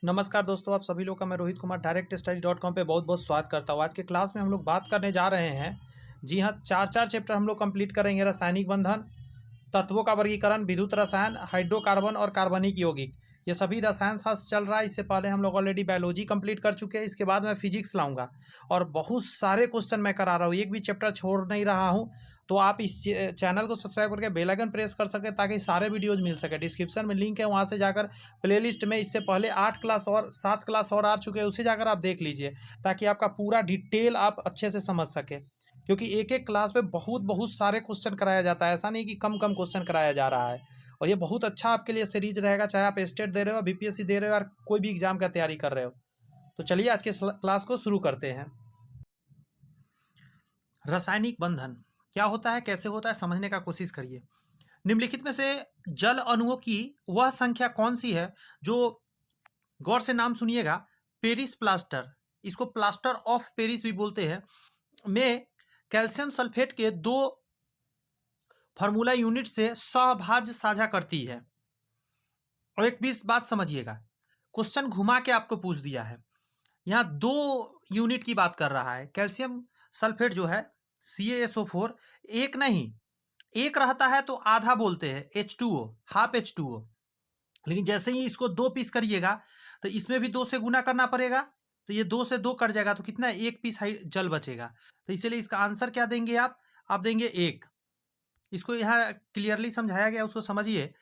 नमस्कार दोस्तों, आप सभी लोग का मैं रोहित कुमार directstudy.com पे बहुत बहुत स्वागत करता हूँ। आज के क्लास में हम लोग बात करने जा रहे हैं। जी हाँ, चार चैप्टर हम लोग कंप्लीट करेंगे। रासायनिक बंधन, तत्वों का वर्गीकरण, विद्युत रसायन, हाइड्रोकार्बन और कार्बनिक यौगिक। ये सभी रसायन शास्त्र चल रहा है। इससे पहले हम लोग ऑलरेडी बायोलॉजी कंप्लीट कर चुके हैं। इसके बाद मैं फिजिक्स लाऊंगा और बहुत सारे क्वेश्चन मैं करा रहा हूँ, एक भी चैप्टर छोड़ नहीं रहा हूँ। तो आप इस चैनल को सब्सक्राइब करके बेल आइकन प्रेस कर सकें ताकि सारे वीडियोज मिल सके। डिस्क्रिप्शन में लिंक है, वहाँ से जाकर प्लेलिस्ट में इससे पहले 8 क्लास और 7 क्लास और आ चुके हैं, उसे जाकर आप देख लीजिए ताकि आपका पूरा डिटेल आप अच्छे से समझ सके। क्योंकि एक एक क्लास में बहुत बहुत सारे क्वेश्चन कराया जाता है, ऐसा नहीं कि कम कम क्वेश्चन कराया जा रहा है। और ये बहुत अच्छा आपके लिए सीरीज रहेगा, चाहे आप स्टेट दे रहे हो, बीपीएससी दे रहे हो, और कोई भी एग्जाम का तैयारी कर रहे हो। तो चलिए आज के क्लास को शुरू करते हैं। रासायनिक बंधन क्या होता है, कैसे होता है, समझने का कोशिश करिए। निम्नलिखित में से जल अणुओं की वह संख्या कौन सी है जो, गौर से नाम सुनिएगा, पेरिस प्लास्टर, इसको प्लास्टर ऑफ पेरिस भी बोलते हैं, में कैल्शियम सल्फेट के 2 फार्मूला यूनिट से सहभाज्य साझा करती है। और एक भी बात समझिएगा, क्वेश्चन घुमा के आपको पूछ दिया है। यहाँ 2 यूनिट की बात कर रहा है। कैल्शियम सल्फेट जो है CaSO4, एक नहीं, एक रहता है तो आधा बोलते हैं H2O, हाफ H2O। लेकिन जैसे ही इसको 2 पीस करिएगा तो इसमें भी 2 से गुना करना पड़ेगा, तो ये 2 से 2 कट जाएगा, तो कितना, 1 पीस जल बचेगा। तो इसलिए इसका आंसर क्या देंगे आप देंगे 1। इसको यहाँ क्लियरली समझाया गया, उसको समझिए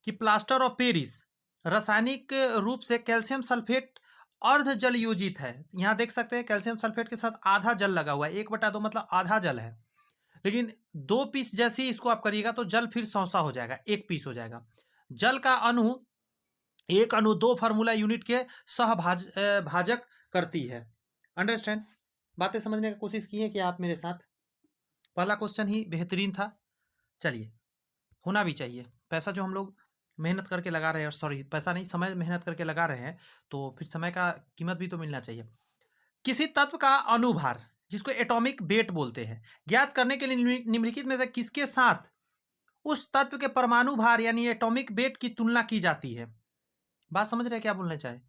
कि प्लास्टर ऑफ पेरिस रासायनिक रूप से कैल्शियम सल्फेट अर्ध जल योजित है। यहाँ देख सकते हैं कैल्शियम सल्फेट के साथ आधा जल लगा हुआ है, 1/2 मतलब आधा जल है। लेकिन 2 पीस जैसे ही इसको आप करिएगा तो जल फिर सौसा हो जाएगा, 1 पीस हो जाएगा। जल का अणु, एक अणु 2 फार्मूला यूनिट के भाजक करती है। अंडरस्टैंड? बातें समझने की कोशिश की है कि आप मेरे साथ? पहला क्वेश्चन ही बेहतरीन था। चलिए, होना भी चाहिए। पैसा जो हम लोग मेहनत करके लगा रहे हैं, सॉरी पैसा नहीं, समय मेहनत करके लगा रहे हैं, तो फिर समय का कीमत भी तो मिलना चाहिए। किसी तत्व का अनुभार, जिसको एटॉमिक वेट बोलते हैं, ज्ञात करने के लिए निम्नलिखित में से किसके साथ उस तत्व के परमाणु भार यानी एटॉमिक वेट की तुलना की जाती है? बात समझ रहे हैं क्या बोलना चाहे?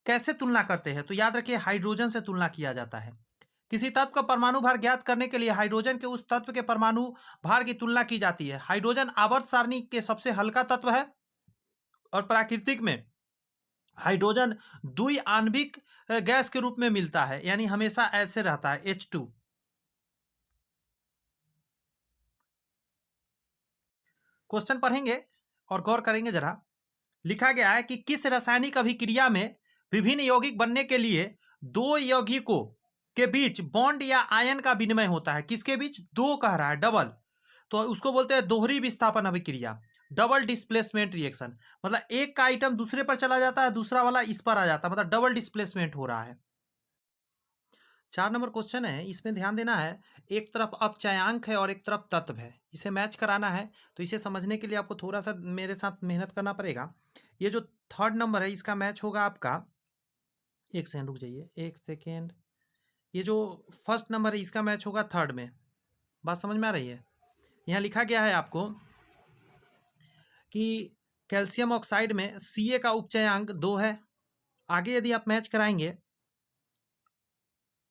कैसे तुलना करते हैं? तो याद रखिए, हाइड्रोजन से तुलना किया जाता है। किसी तत्व का परमाणु भार ज्ञात करने के लिए हाइड्रोजन के उस तत्व के परमाणु भार की तुलना की जाती है। हाइड्रोजन आवर्त सारणी के सबसे हल्का तत्व है और प्राकृतिक में हाइड्रोजन द्विआण्विक गैस के रूप में मिलता है, यानी हमेशा ऐसे रहता है, H2। क्वेश्चन पढ़ेंगे और गौर करेंगे जरा। लिखा गया है कि किस रासायनिक अभिक्रिया में विभिन्न यौगिक बनने के लिए 2 यौगिकों के बीच बॉन्ड या आयन का विनिमय होता है? किसके बीच? 2 कह रहा है, डबल, तो उसको बोलते हैं दोहरी विस्थापन अभिक्रिया, डबल डिस्प्लेसमेंट रिएक्शन। मतलब एक का आइटम दूसरे पर चला जाता है, दूसरा वाला इस पर आ जाता है, मतलब डबल डिस्प्लेसमेंट हो रहा है। 4 नंबर क्वेश्चन है, इसमें ध्यान देना है। एक तरफ अपचयांक है और एक तरफ तत्व है, इसे मैच कराना है। तो इसे समझने के लिए आपको थोड़ा सा मेरे साथ मेहनत करना पड़ेगा। ये जो 3rd नंबर है, इसका मैच होगा आपका, एक सेकंड रुक जाइए, एक सेकेंड। ये जो 1st नंबर है, इसका मैच होगा 3rd में। बात समझ में आ रही है? यहाँ लिखा गया है आपको कि कैल्शियम ऑक्साइड में Ca का उपचयांक 2 है। आगे यदि आप मैच कराएंगे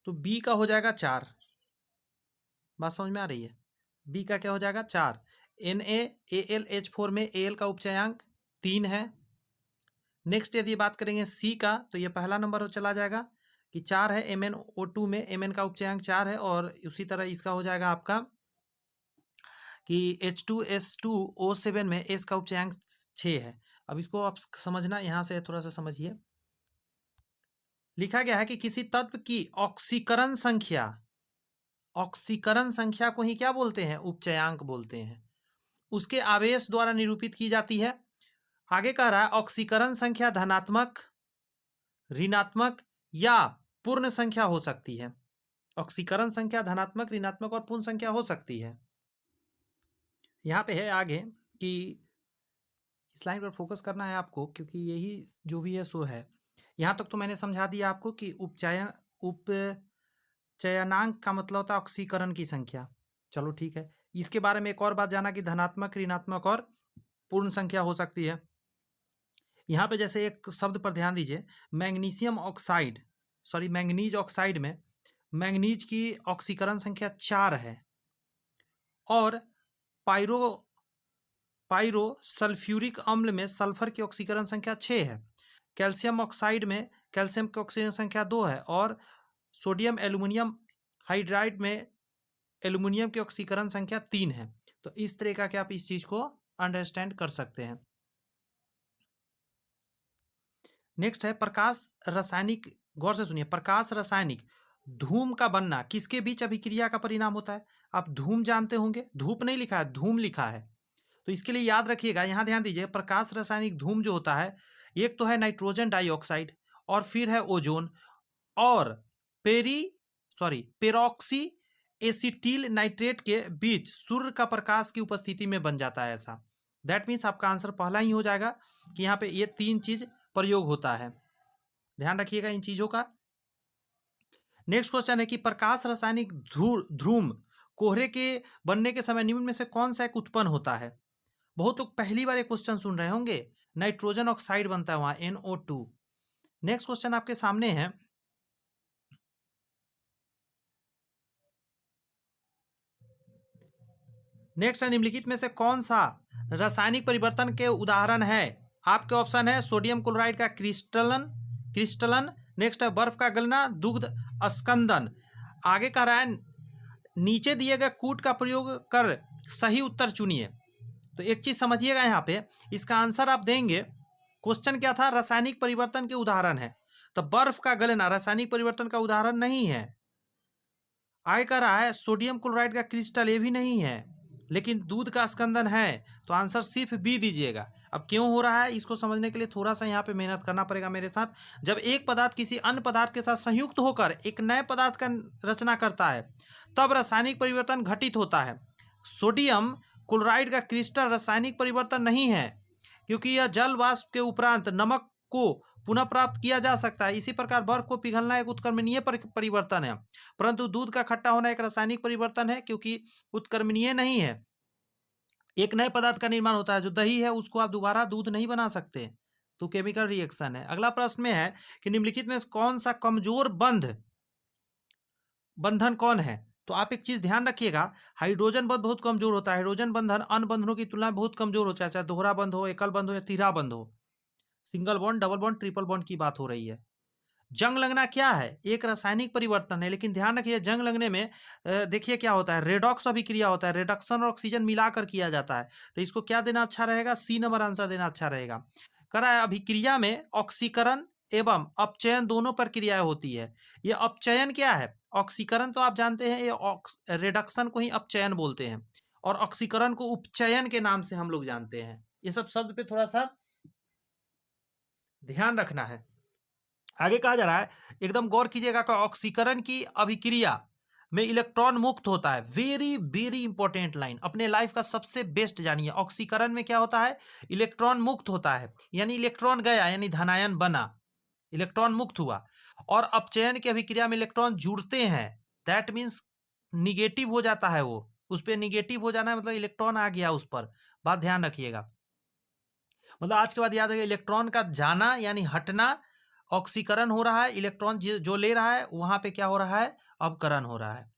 तो B का हो जाएगा 4। बात समझ में आ रही है? B का क्या हो जाएगा? 4। NaAlH4 में Al का उपचयांक 3 है। नेक्स्ट यदि बात करेंगे C का, तो ये पहला नंबर हो चला जाएगा कि 4 है। MnO2 में Mn का उपचयांक 4 है, और उसी तरह इसका हो जाएगा आपका कि H2S2O7 में S का उपचयांक 6 है। अब इसको आप समझना, यहाँ से थोड़ा सा समझिए। लिखा गया है कि किसी तत्व की ऑक्सीकरण संख्या, ऑक्सीकरण संख्या को ही क्या बोलते हैं? उपचयांक बोलते हैं। उसके आवेश द्वारा निरूपित की जाती है। आगे कह रहा है ऑक्सीकरण संख्या धनात्मक, ऋणात्मक या पूर्ण संख्या हो सकती है। ऑक्सीकरण संख्या धनात्मक, ऋणात्मक और पूर्ण संख्या हो सकती है। यहाँ पे है आगे कि इस लाइन पर फोकस करना है आपको, क्योंकि यही जो भी है सो है। यहाँ तक तो मैंने समझा दिया आपको कि उपचयनांक का मतलब होता है ऑक्सीकरण की संख्या। चलो ठीक है, इसके बारे में एक और बात जाना कि धनात्मक, ऋणात्मक और पूर्ण संख्या हो सकती है। यहाँ पे जैसे एक शब्द पर ध्यान दीजिए, magnesium oxide, sorry manganese oxide में मैंगनीज की ऑक्सीकरण संख्या 4 है और पायरो पायरो सल्फ्यूरिक अम्ल में सल्फर की ऑक्सीकरण संख्या 6 है। कैल्शियम ऑक्साइड में कैल्शियम की ऑक्सीकरण संख्या 2 है और सोडियम एल्यूमिनियम हाइड्राइड में एल्यूमिनियम की ऑक्सीकरण संख्या 3 है। तो इस तरह का क्या आप इस चीज को अंडरस्टैंड कर सकते हैं। नेक्स्ट है प्रकाश रासायनिक, गौर से सुनिए, प्रकाश रासायनिक धूम का बनना किसके बीच अभिक्रिया का परिणाम होता है। आप धूम जानते होंगे, धूप नहीं लिखा है, धूम लिखा है। तो इसके लिए याद रखिएगा, यहां ध्यान दीजिए, प्रकाश रासायनिक धूम जो होता है, एक तो है नाइट्रोजन डाइऑक्साइड और फिर है ओजोन और peri sorry peroxyacetyl nitrate के बीच सूर्य का प्रकाश की उपस्थिति में बन जाता है ऐसा। दैट मीन्स आपका आंसर पहला ही हो जाएगा कि यहाँ पे ये 3 चीज प्रयोग होता है, ध्यान रखिएगा इन चीजों का। नेक्स्ट क्वेश्चन है कि प्रकाश रासायनिक ध्रुम कोहरे के बनने के समय निम्न में से कौन सा एक उत्पन्न होता है। बहुत लोग पहली बार ये क्वेश्चन सुन रहे होंगे, नाइट्रोजन ऑक्साइड बनता है वहां NO2। नेक्स्ट क्वेश्चन आपके सामने है, नेक्स्ट है निम्नलिखित में से कौन सा रासायनिक परिवर्तन के उदाहरण है। आपके ऑप्शन है सोडियम क्लोराइड का क्रिस्टलन क्रिस्टलन नेक्स्ट है बर्फ का गलना, दुग्ध अस्कंदन। आगे कह रहा है नीचे दिए गए कूट का प्रयोग कर सही उत्तर चुनिए। तो एक चीज समझिएगा, यहाँ पे इसका आंसर आप देंगे, क्वेश्चन क्या था, रासायनिक परिवर्तन के उदाहरण है, तो बर्फ का गलना रासायनिक परिवर्तन का उदाहरण नहीं है। आगे कह रहा है सोडियम क्लोराइड का क्रिस्टल, ये भी नहीं है, लेकिन दूध का स्कंदन है, तो आंसर सिर्फ बी दीजिएगा। अब क्यों हो रहा है इसको समझने के लिए थोड़ा सा यहाँ पे मेहनत करना पड़ेगा मेरे साथ। जब एक पदार्थ किसी अन्य पदार्थ के साथ संयुक्त होकर एक नए पदार्थ का रचना करता है तब रासायनिक परिवर्तन घटित होता है। सोडियम क्लोराइड का क्रिस्टल रासायनिक परिवर्तन नहीं है, क्योंकि यह जल वाष्प के उपरांत नमक को पुनः प्राप्त किया जा सकता है। इसी प्रकार बर्फ को पिघलना एक उत्क्रमणीय परिवर्तन है, परंतु दूध का खट्टा होना एक रासायनिक परिवर्तन है, क्योंकि उत्क्रमणीय नहीं है। एक नए पदार्थ का निर्माण होता है, जो दही है उसको आप दोबारा दूध नहीं बना सकते, तो केमिकल रिएक्शन है। अगला प्रश्न में है कि निम्नलिखित में कौन सा कमजोर बंधन कौन है। तो आप एक चीज ध्यान रखिएगा, हाइड्रोजन बंध बहुत कमजोर होता है। हाइड्रोजन बंधन अन्य बंधनों की तुलना में बहुत कमजोर होता है, चाहे दोहरा बंध हो, एकल बंध हो या तीसरा बंध हो। Single bond, double bond, triple bond की बात हो रही है। जंग लगना क्या है, एक रासायनिक परिवर्तन है, लेकिन ध्यान रखिए जंग लगने में देखिए क्या होता है, रेडॉक्स अभिक्रिया होता है, रिडक्शन और ऑक्सीजन मिलाकर किया जाता है। तो इसको क्या देना अच्छा रहेगा, सी नंबर आंसर देना अच्छा रहेगा। करा है अभिक्रिया में ऑक्सीकरण एवं अपचयन दोनों प्रक्रियाएं होती है। ये अपचयन क्या है, ऑक्सीकरण तो आप जानते हैं, ये रिडक्शन को ही अपचयन बोलते हैं और ऑक्सीकरण को उपचयन के नाम से हम लोग जानते हैं। ये सब शब्द पे थोड़ा सा ध्यान रखना है। आगे कहा जा रहा है, एकदम गौर कीजिएगा कि ऑक्सीकरण की अभिक्रिया में इलेक्ट्रॉन मुक्त होता है। वेरी वेरी इंपॉर्टेंट लाइन, अपने लाइफ का सबसे बेस्ट जानिए। ऑक्सीकरण में क्या होता है, इलेक्ट्रॉन मुक्त होता है, यानी इलेक्ट्रॉन गया यानी धनायन बना, इलेक्ट्रॉन मुक्त हुआ। और अपचयन की अभिक्रिया में इलेक्ट्रॉन जुड़ते हैं, दैट मीन्स निगेटिव हो जाता है, वो उस पर निगेटिव हो जाना मतलब इलेक्ट्रॉन आ गया उस पर, बात ध्यान रखिएगा। मतलब आज के बाद याद रखिए, इलेक्ट्रॉन का जाना यानी हटना, ऑक्सीकरण हो रहा है, इलेक्ट्रॉन जो ले रहा है वहां पे क्या हो रहा है, अपकरण हो रहा है।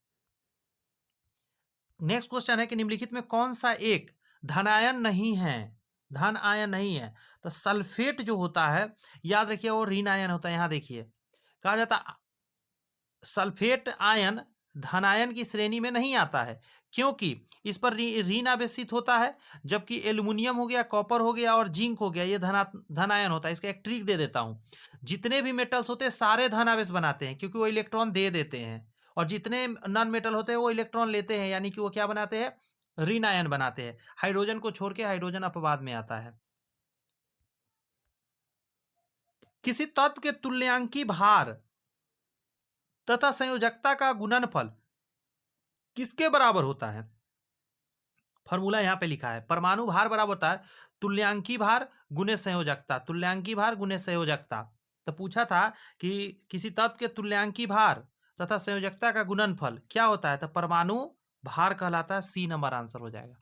नेक्स्ट क्वेश्चन है कि निम्नलिखित में कौन सा एक धनायन नहीं है, धन आयन नहीं है। तो सल्फेट जो होता है याद रखिए वो ऋण आयन होता है। यहां देखिए कहा जाता सल्फेट आयन धनायन की श्रेणी में नहीं आता है, क्योंकि इस पर ऋण आवेशित होता है, जबकि एल्युमिनियम हो गया, कॉपर हो गया और जिंक हो गया ये धनायन होता है। इसका एक ट्रिक दे देता हूं, जितने भी मेटल्स होते हैं सारे धनावेश बनाते हैं, क्योंकि वो इलेक्ट्रॉन दे देते हैं, और जितने नॉन मेटल होते हैं वो इलेक्ट्रॉन लेते हैं, यानी कि वो क्या बनाते हैं, ऋण आयन बनाते हैं। हाइड्रोजन को छोड़ के हाइड्रोजन अपवाद में आता है। किसी तत्व के तुल्यांकी भार तथा संयोजकता का गुणनफल किसके बराबर होता है। फॉर्मूला यहां पे लिखा है, परमाणु भार बराबर होता है तुल्यांकी भार गुने संयोजकता, तुल्यांकी भार गुने संयोजकता। तो पूछा था कि किसी तत्व के तुल्यांकी भार तथा संयोजकता का गुणनफल क्या होता है, तो परमाणु भार कहलाता है। सी नंबर आंसर हो जाएगा।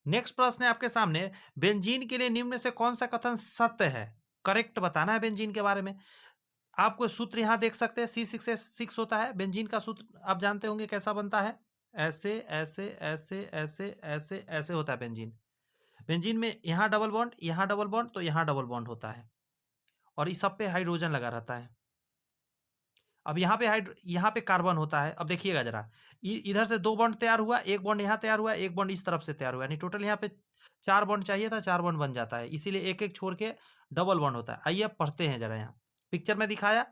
नेक्स्ट प्रश्न है आपके सामने, बेंजीन के लिए निम्न में से कौन सा कथन सत्य है? करेक्ट बताना है बेंजीन के बारे में। आपको सूत्र यहां देख सकते हैं, C6H6 होता है बेंजीन का सूत्र, आप जानते होंगे कैसा बनता है, ऐसे ऐसे ऐसे ऐसे ऐसे ऐसे होता है बेंजीन। बेंजीन में यहाँ डबल बॉन्ड, यहाँ डबल बॉन्ड, तो यहाँ डबल बॉन्ड होता है और इस सब पे हाइड्रोजन लगा रहता है। अब यहाँ पे कार्बन होता है। अब देखिएगा जरा, इधर से 2 बॉन्ड तैयार हुआ, 1 बॉन्ड यहाँ तैयार हुआ, 1 बॉन्ड इस तरफ से तैयार हुआ, यानी टोटल यहाँ पे 4 बॉन्ड चाहिए था, 4 बॉन्ड बन जाता है, इसीलिए एक एक छोड़ के डबल बॉन्ड होता है। आइए अब पढ़ते हैं जरा, यहाँ पिक्चर में दिखाया।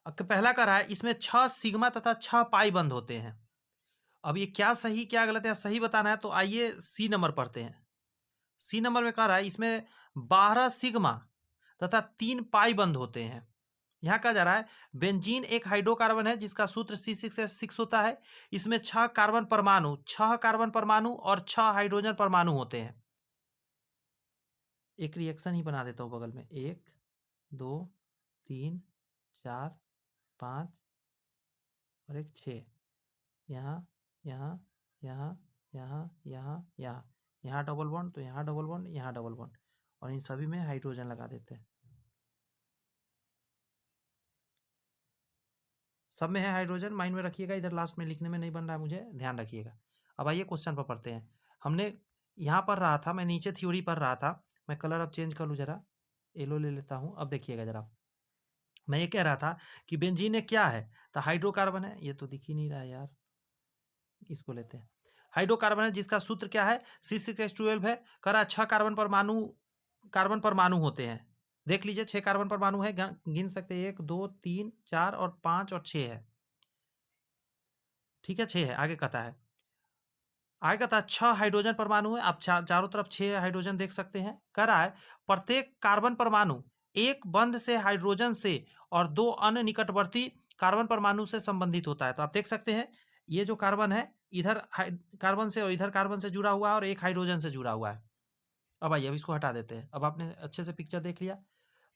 पहला कह रहा है इसमें 6 सिग्मा तथा 6 पाई बंद होते हैं। अब ये क्या सही क्या गलत है, सही बताना है, तो आइए सी नंबर पढ़ते हैं। सी नंबर में कह रहा है इसमें 12 सिग्मा तथा 3 पाई बंद होते हैं। यहाँ कहा जा रहा है बेंजीन एक हाइड्रोकार्बन है जिसका सूत्र C6H6 होता है। इसमें 6 कार्बन परमाणु और 6 हाइड्रोजन परमाणु होते हैं। एक रिएक्शन ही बना देता हूं बगल में, 1 2 3 4 5 और एक 6, यहाँ यहाँ यहाँ यहाँ यहाँ यहाँ यहाँ डबल बॉन्ड, तो यहाँ डबल बॉन्ड, यहाँ डबल बॉन्ड, और इन सभी में हाइड्रोजन लगा देते हैं। सब में है हाइड्रोजन, माइंड में रखिएगा, इधर लास्ट में लिखने में नहीं बन रहा है, मुझे ध्यान रखिएगा। अब आइए क्वेश्चन पर पढ़ते हैं। हमने यहाँ पढ़ रहा था, मैं नीचे थ्योरी पढ़ रहा था, मैं कलर अब चेंज कर लूँ जरा, येलो ले लेता हूँ। अब देखिएगा जरा, मैं ये कह रहा था कि बेंजीन एक क्या है, तो हाइड्रोकार्बन है। ये तो दिख ही नहीं रहा है यार, इसको लेते हैं। हाइड्रोकार्बन है जिसका सूत्र क्या है, C6H12 है। कह रहा 6 कार्बन परमाणु होते हैं। देख लीजिए 6 कार्बन परमाणु है, गिन सकते हैं, 1 2 3 4 और 5 और 6 है। ठीक है, 6 है। आगे कहता है, आगे कहता है 6 हाइड्रोजन परमाणु है। आप चारों तरफ 6 हाइड्रोजन देख सकते हैं। कह रहा है प्रत्येक कार्बन परमाणु एक बंध से हाइड्रोजन से और 2 अन्य निकटवर्ती कार्बन परमाणु से संबंधित होता है। तो आप देख सकते हैं ये जो कार्बन है, इधर कार्बन से और इधर कार्बन से जुड़ा हुआ है और एक हाइड्रोजन से जुड़ा हुआ है। अब आइए, अब इसको हटा देते हैं। अब आपने अच्छे से पिक्चर देख लिया,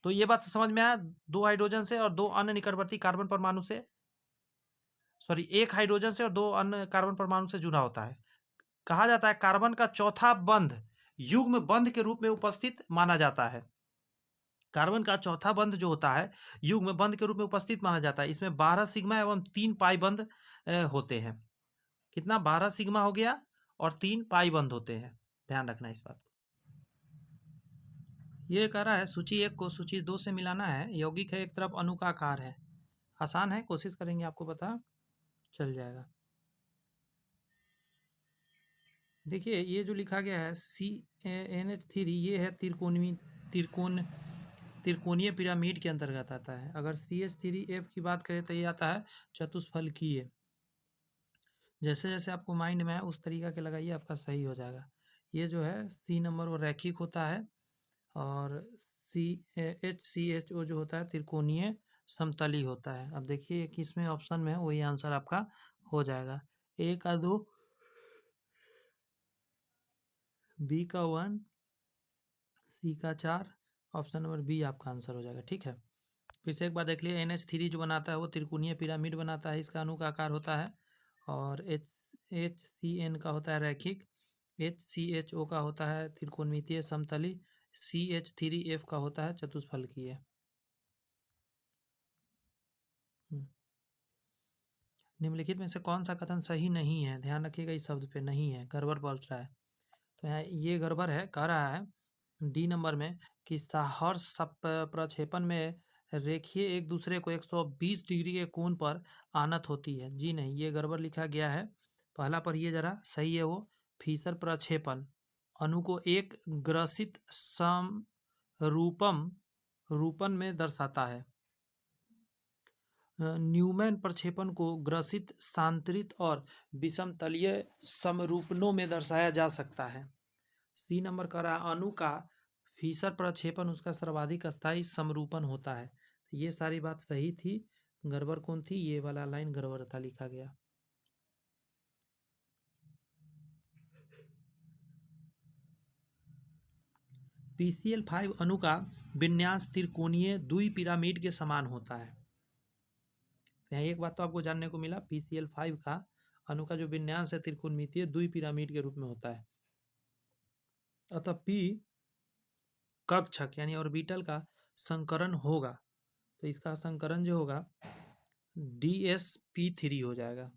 तो ये बात समझ में आया, 2 हाइड्रोजन से और 2 अन्य निकटवर्ती कार्बन परमाणु से, सॉरी, एक हाइड्रोजन से और 2 अन्य कार्बन परमाणु से जुड़ा होता है। कहा जाता है कार्बन का चौथा बंध युग्म बंध के रूप में उपस्थित माना जाता है। कार्बन का चौथा बंध जो होता है युग्म बंध के रूप में उपस्थित माना जाता है। इसमें 12 सिग्मा एवं 3 पाई बंध होते हैं। कितना, 12 सिग्मा हो गया और 3 पाई बंध होते हैं, ध्यान रखना इस बात को। ये कह रहा है सूची 1 को सूची 2 से मिलाना है, यौगिक है, एक तरफ अणु का आकार है। आसान है, कोशिश करेंगे, आपको पता चल जाएगा। देखिए ये जो लिखा गया है CnH3, ये है त्रिकोणीय पिरामिड के अंतर्गत आता है। अगर CH3F की बात करें तो ये आता है चतुष्फलकीय। जैसे जैसे आपको माइंड में है उस तरीका के लगाइए, आपका सही हो जाएगा। ये जो है C नंबर वो रैखिक होता है, और HCHO जो होता है त्रिकोणीय समतली होता है। अब देखिए किसमें ऑप्शन में है, वही आंसर आपका हो जाएगा। A का 2, B का 1, C का 4, ऑप्शन नंबर बी आपका आंसर हो जाएगा। ठीक है, फिर से एक बार देख लिए, NH3 जो बनाता है वो त्रिकोणीय पिरामिड बनाता है, इसका अणु का आकार होता है, और HCN का होता है रैखिक, HCHO का होता है त्रिकोणमितीय समतली, CH3F का होता है चतुष्फलकीय। निम्नलिखित में से कौन सा कथन सही नहीं है, ध्यान रखिएगा इस शब्द पे, नहीं है, गड़बड़ बोल रहा है। तो यहाँ ये गड़बड़ है, कह रहा है डी नंबर में कि सहर्ष प्रक्षेपण में रेखीय एक दूसरे को 120 डिग्री के कोण पर आनत होती है। जी नहीं, ये गड़बड़ लिखा गया है। पहला पढ़िए जरा, सही है वो। फिशर प्रक्षेपण अणु को एक ग्रसित रूपन में दर्शाता है। न्यूमैन प्रक्षेपण को ग्रसित, सांतरित और विषमतलीय समरूपनों में दर्शाया जा सकता है। सी नंबर का रहा अणु का फिशर प्रक्षेपण उसका सर्वाधिक स्थायी समरूपन होता है। तो ये सारी बात सही थी, गड़बड़ कौन थी, ये वाला लाइन गड़बड़ था लिखा गया। PCl5 अणु का विन्यास त्रिकोणीय द्विपिरामिड के समान होता है। यहाँ एक बात तो आपको जानने को मिला, PCl5 का अणु का जो विन्यास है त्रिकोणमितीय द्विपिरामिड के रूप में होता है। अतः p कक्षक यानी ऑर्बिटल का संकरण होगा, तो इसका संकरण जो होगा dsp3 हो जाएगा।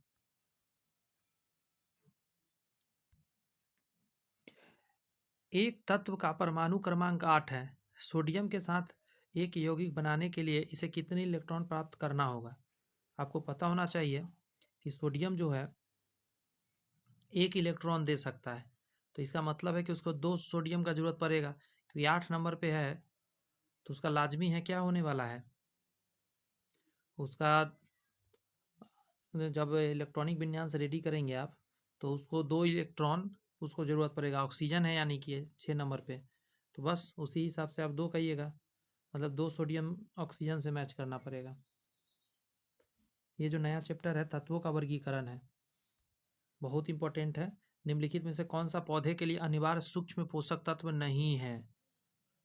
एक तत्व का परमाणु क्रमांक 8 है। सोडियम के साथ एक यौगिक बनाने के लिए इसे कितने इलेक्ट्रॉन प्राप्त करना होगा? आपको पता होना चाहिए कि सोडियम जो है 1 इलेक्ट्रॉन दे सकता है, तो इसका मतलब है कि उसको 2 सोडियम का जरूरत पड़ेगा, क्योंकि 8 नंबर पे है, तो उसका लाजमी है क्या होने वाला है, उसका जब इलेक्ट्रॉनिक विन्यास रेडी करेंगे आप, तो उसको 2 इलेक्ट्रॉन उसको ज़रूरत पड़ेगा। ऑक्सीजन है यानी कि 6 नंबर पे, तो बस उसी हिसाब से आप 2 कहिएगा, मतलब 2 सोडियम ऑक्सीजन से मैच करना पड़ेगा। ये जो नया चैप्टर है तत्वों का वर्गीकरण है, बहुत इंपॉर्टेंट है। निम्नलिखित में से कौन सा पौधे के लिए अनिवार्य सूक्ष्म पोषक तत्व नहीं है?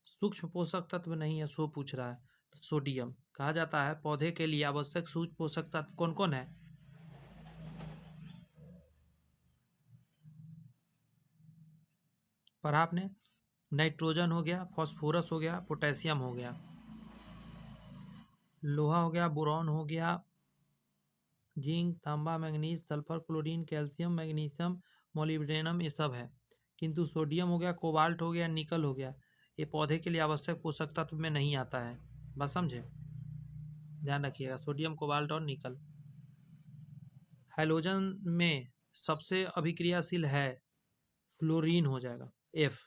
सूक्ष्म पोषक तत्व नहीं है, सो पूछ रहा है। तो सोडियम कहा जाता है पौधे के लिए आवश्यक सूक्ष्म पोषक तत्व कौन कौन है? पढ़ा आपने? नाइट्रोजन हो गया, फास्फोरस हो गया, पोटेशियम हो गया, लोहा हो गया, बोरॉन हो गया, जिंक, तांबा, manganese, sulphur, chlorine, calcium, magnesium, molybdenum, ये सब है। किंतु सोडियम हो गया, कोबाल्ट हो गया, निकल हो गया, ये पौधे के लिए आवश्यक पोषक तत्व में नहीं आता है। बस समझे, ध्यान रखिएगा, सोडियम, कोबाल्ट और निकल। हैलोजन में सबसे अभिक्रियाशील है, फ्लोरीन हो जाएगा, एफ।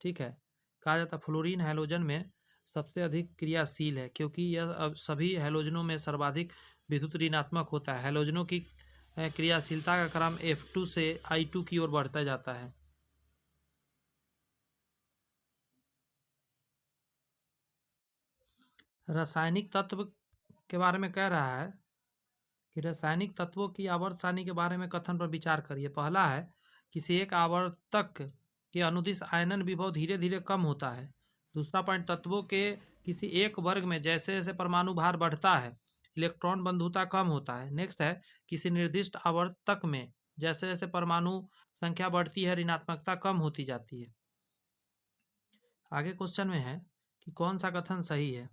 ठीक है, कहा जाता है फ्लोरीन हैलोजन में सबसे अधिक क्रियाशील है, क्योंकि यह सभी हैलोजनों में सर्वाधिक विद्युत ऋणात्मक होता है। हैलोजनों की क्रियाशीलता का क्रम F2 से I2 की ओर बढ़ता जाता है। रासायनिक तत्व के बारे में कह रहा है कि रासायनिक तत्वों की आवर्त सारणी के बारे में कथन पर विचार करिए। पहला है, किसी एक आवर्तक के अनुदिश आयनन विभव धीरे धीरे कम होता है। दूसरा पॉइंट, तत्वों के किसी एक वर्ग में जैसे जैसे परमाणु भार बढ़ता है इलेक्ट्रॉन बंधुता कम होता है। नेक्स्ट है, किसी निर्दिष्ट आवर्तक में जैसे जैसे परमाणु संख्या बढ़ती है ऋणात्मकता कम होती जाती है। आगे क्वेश्चन में है कि कौन सा कथन सही है।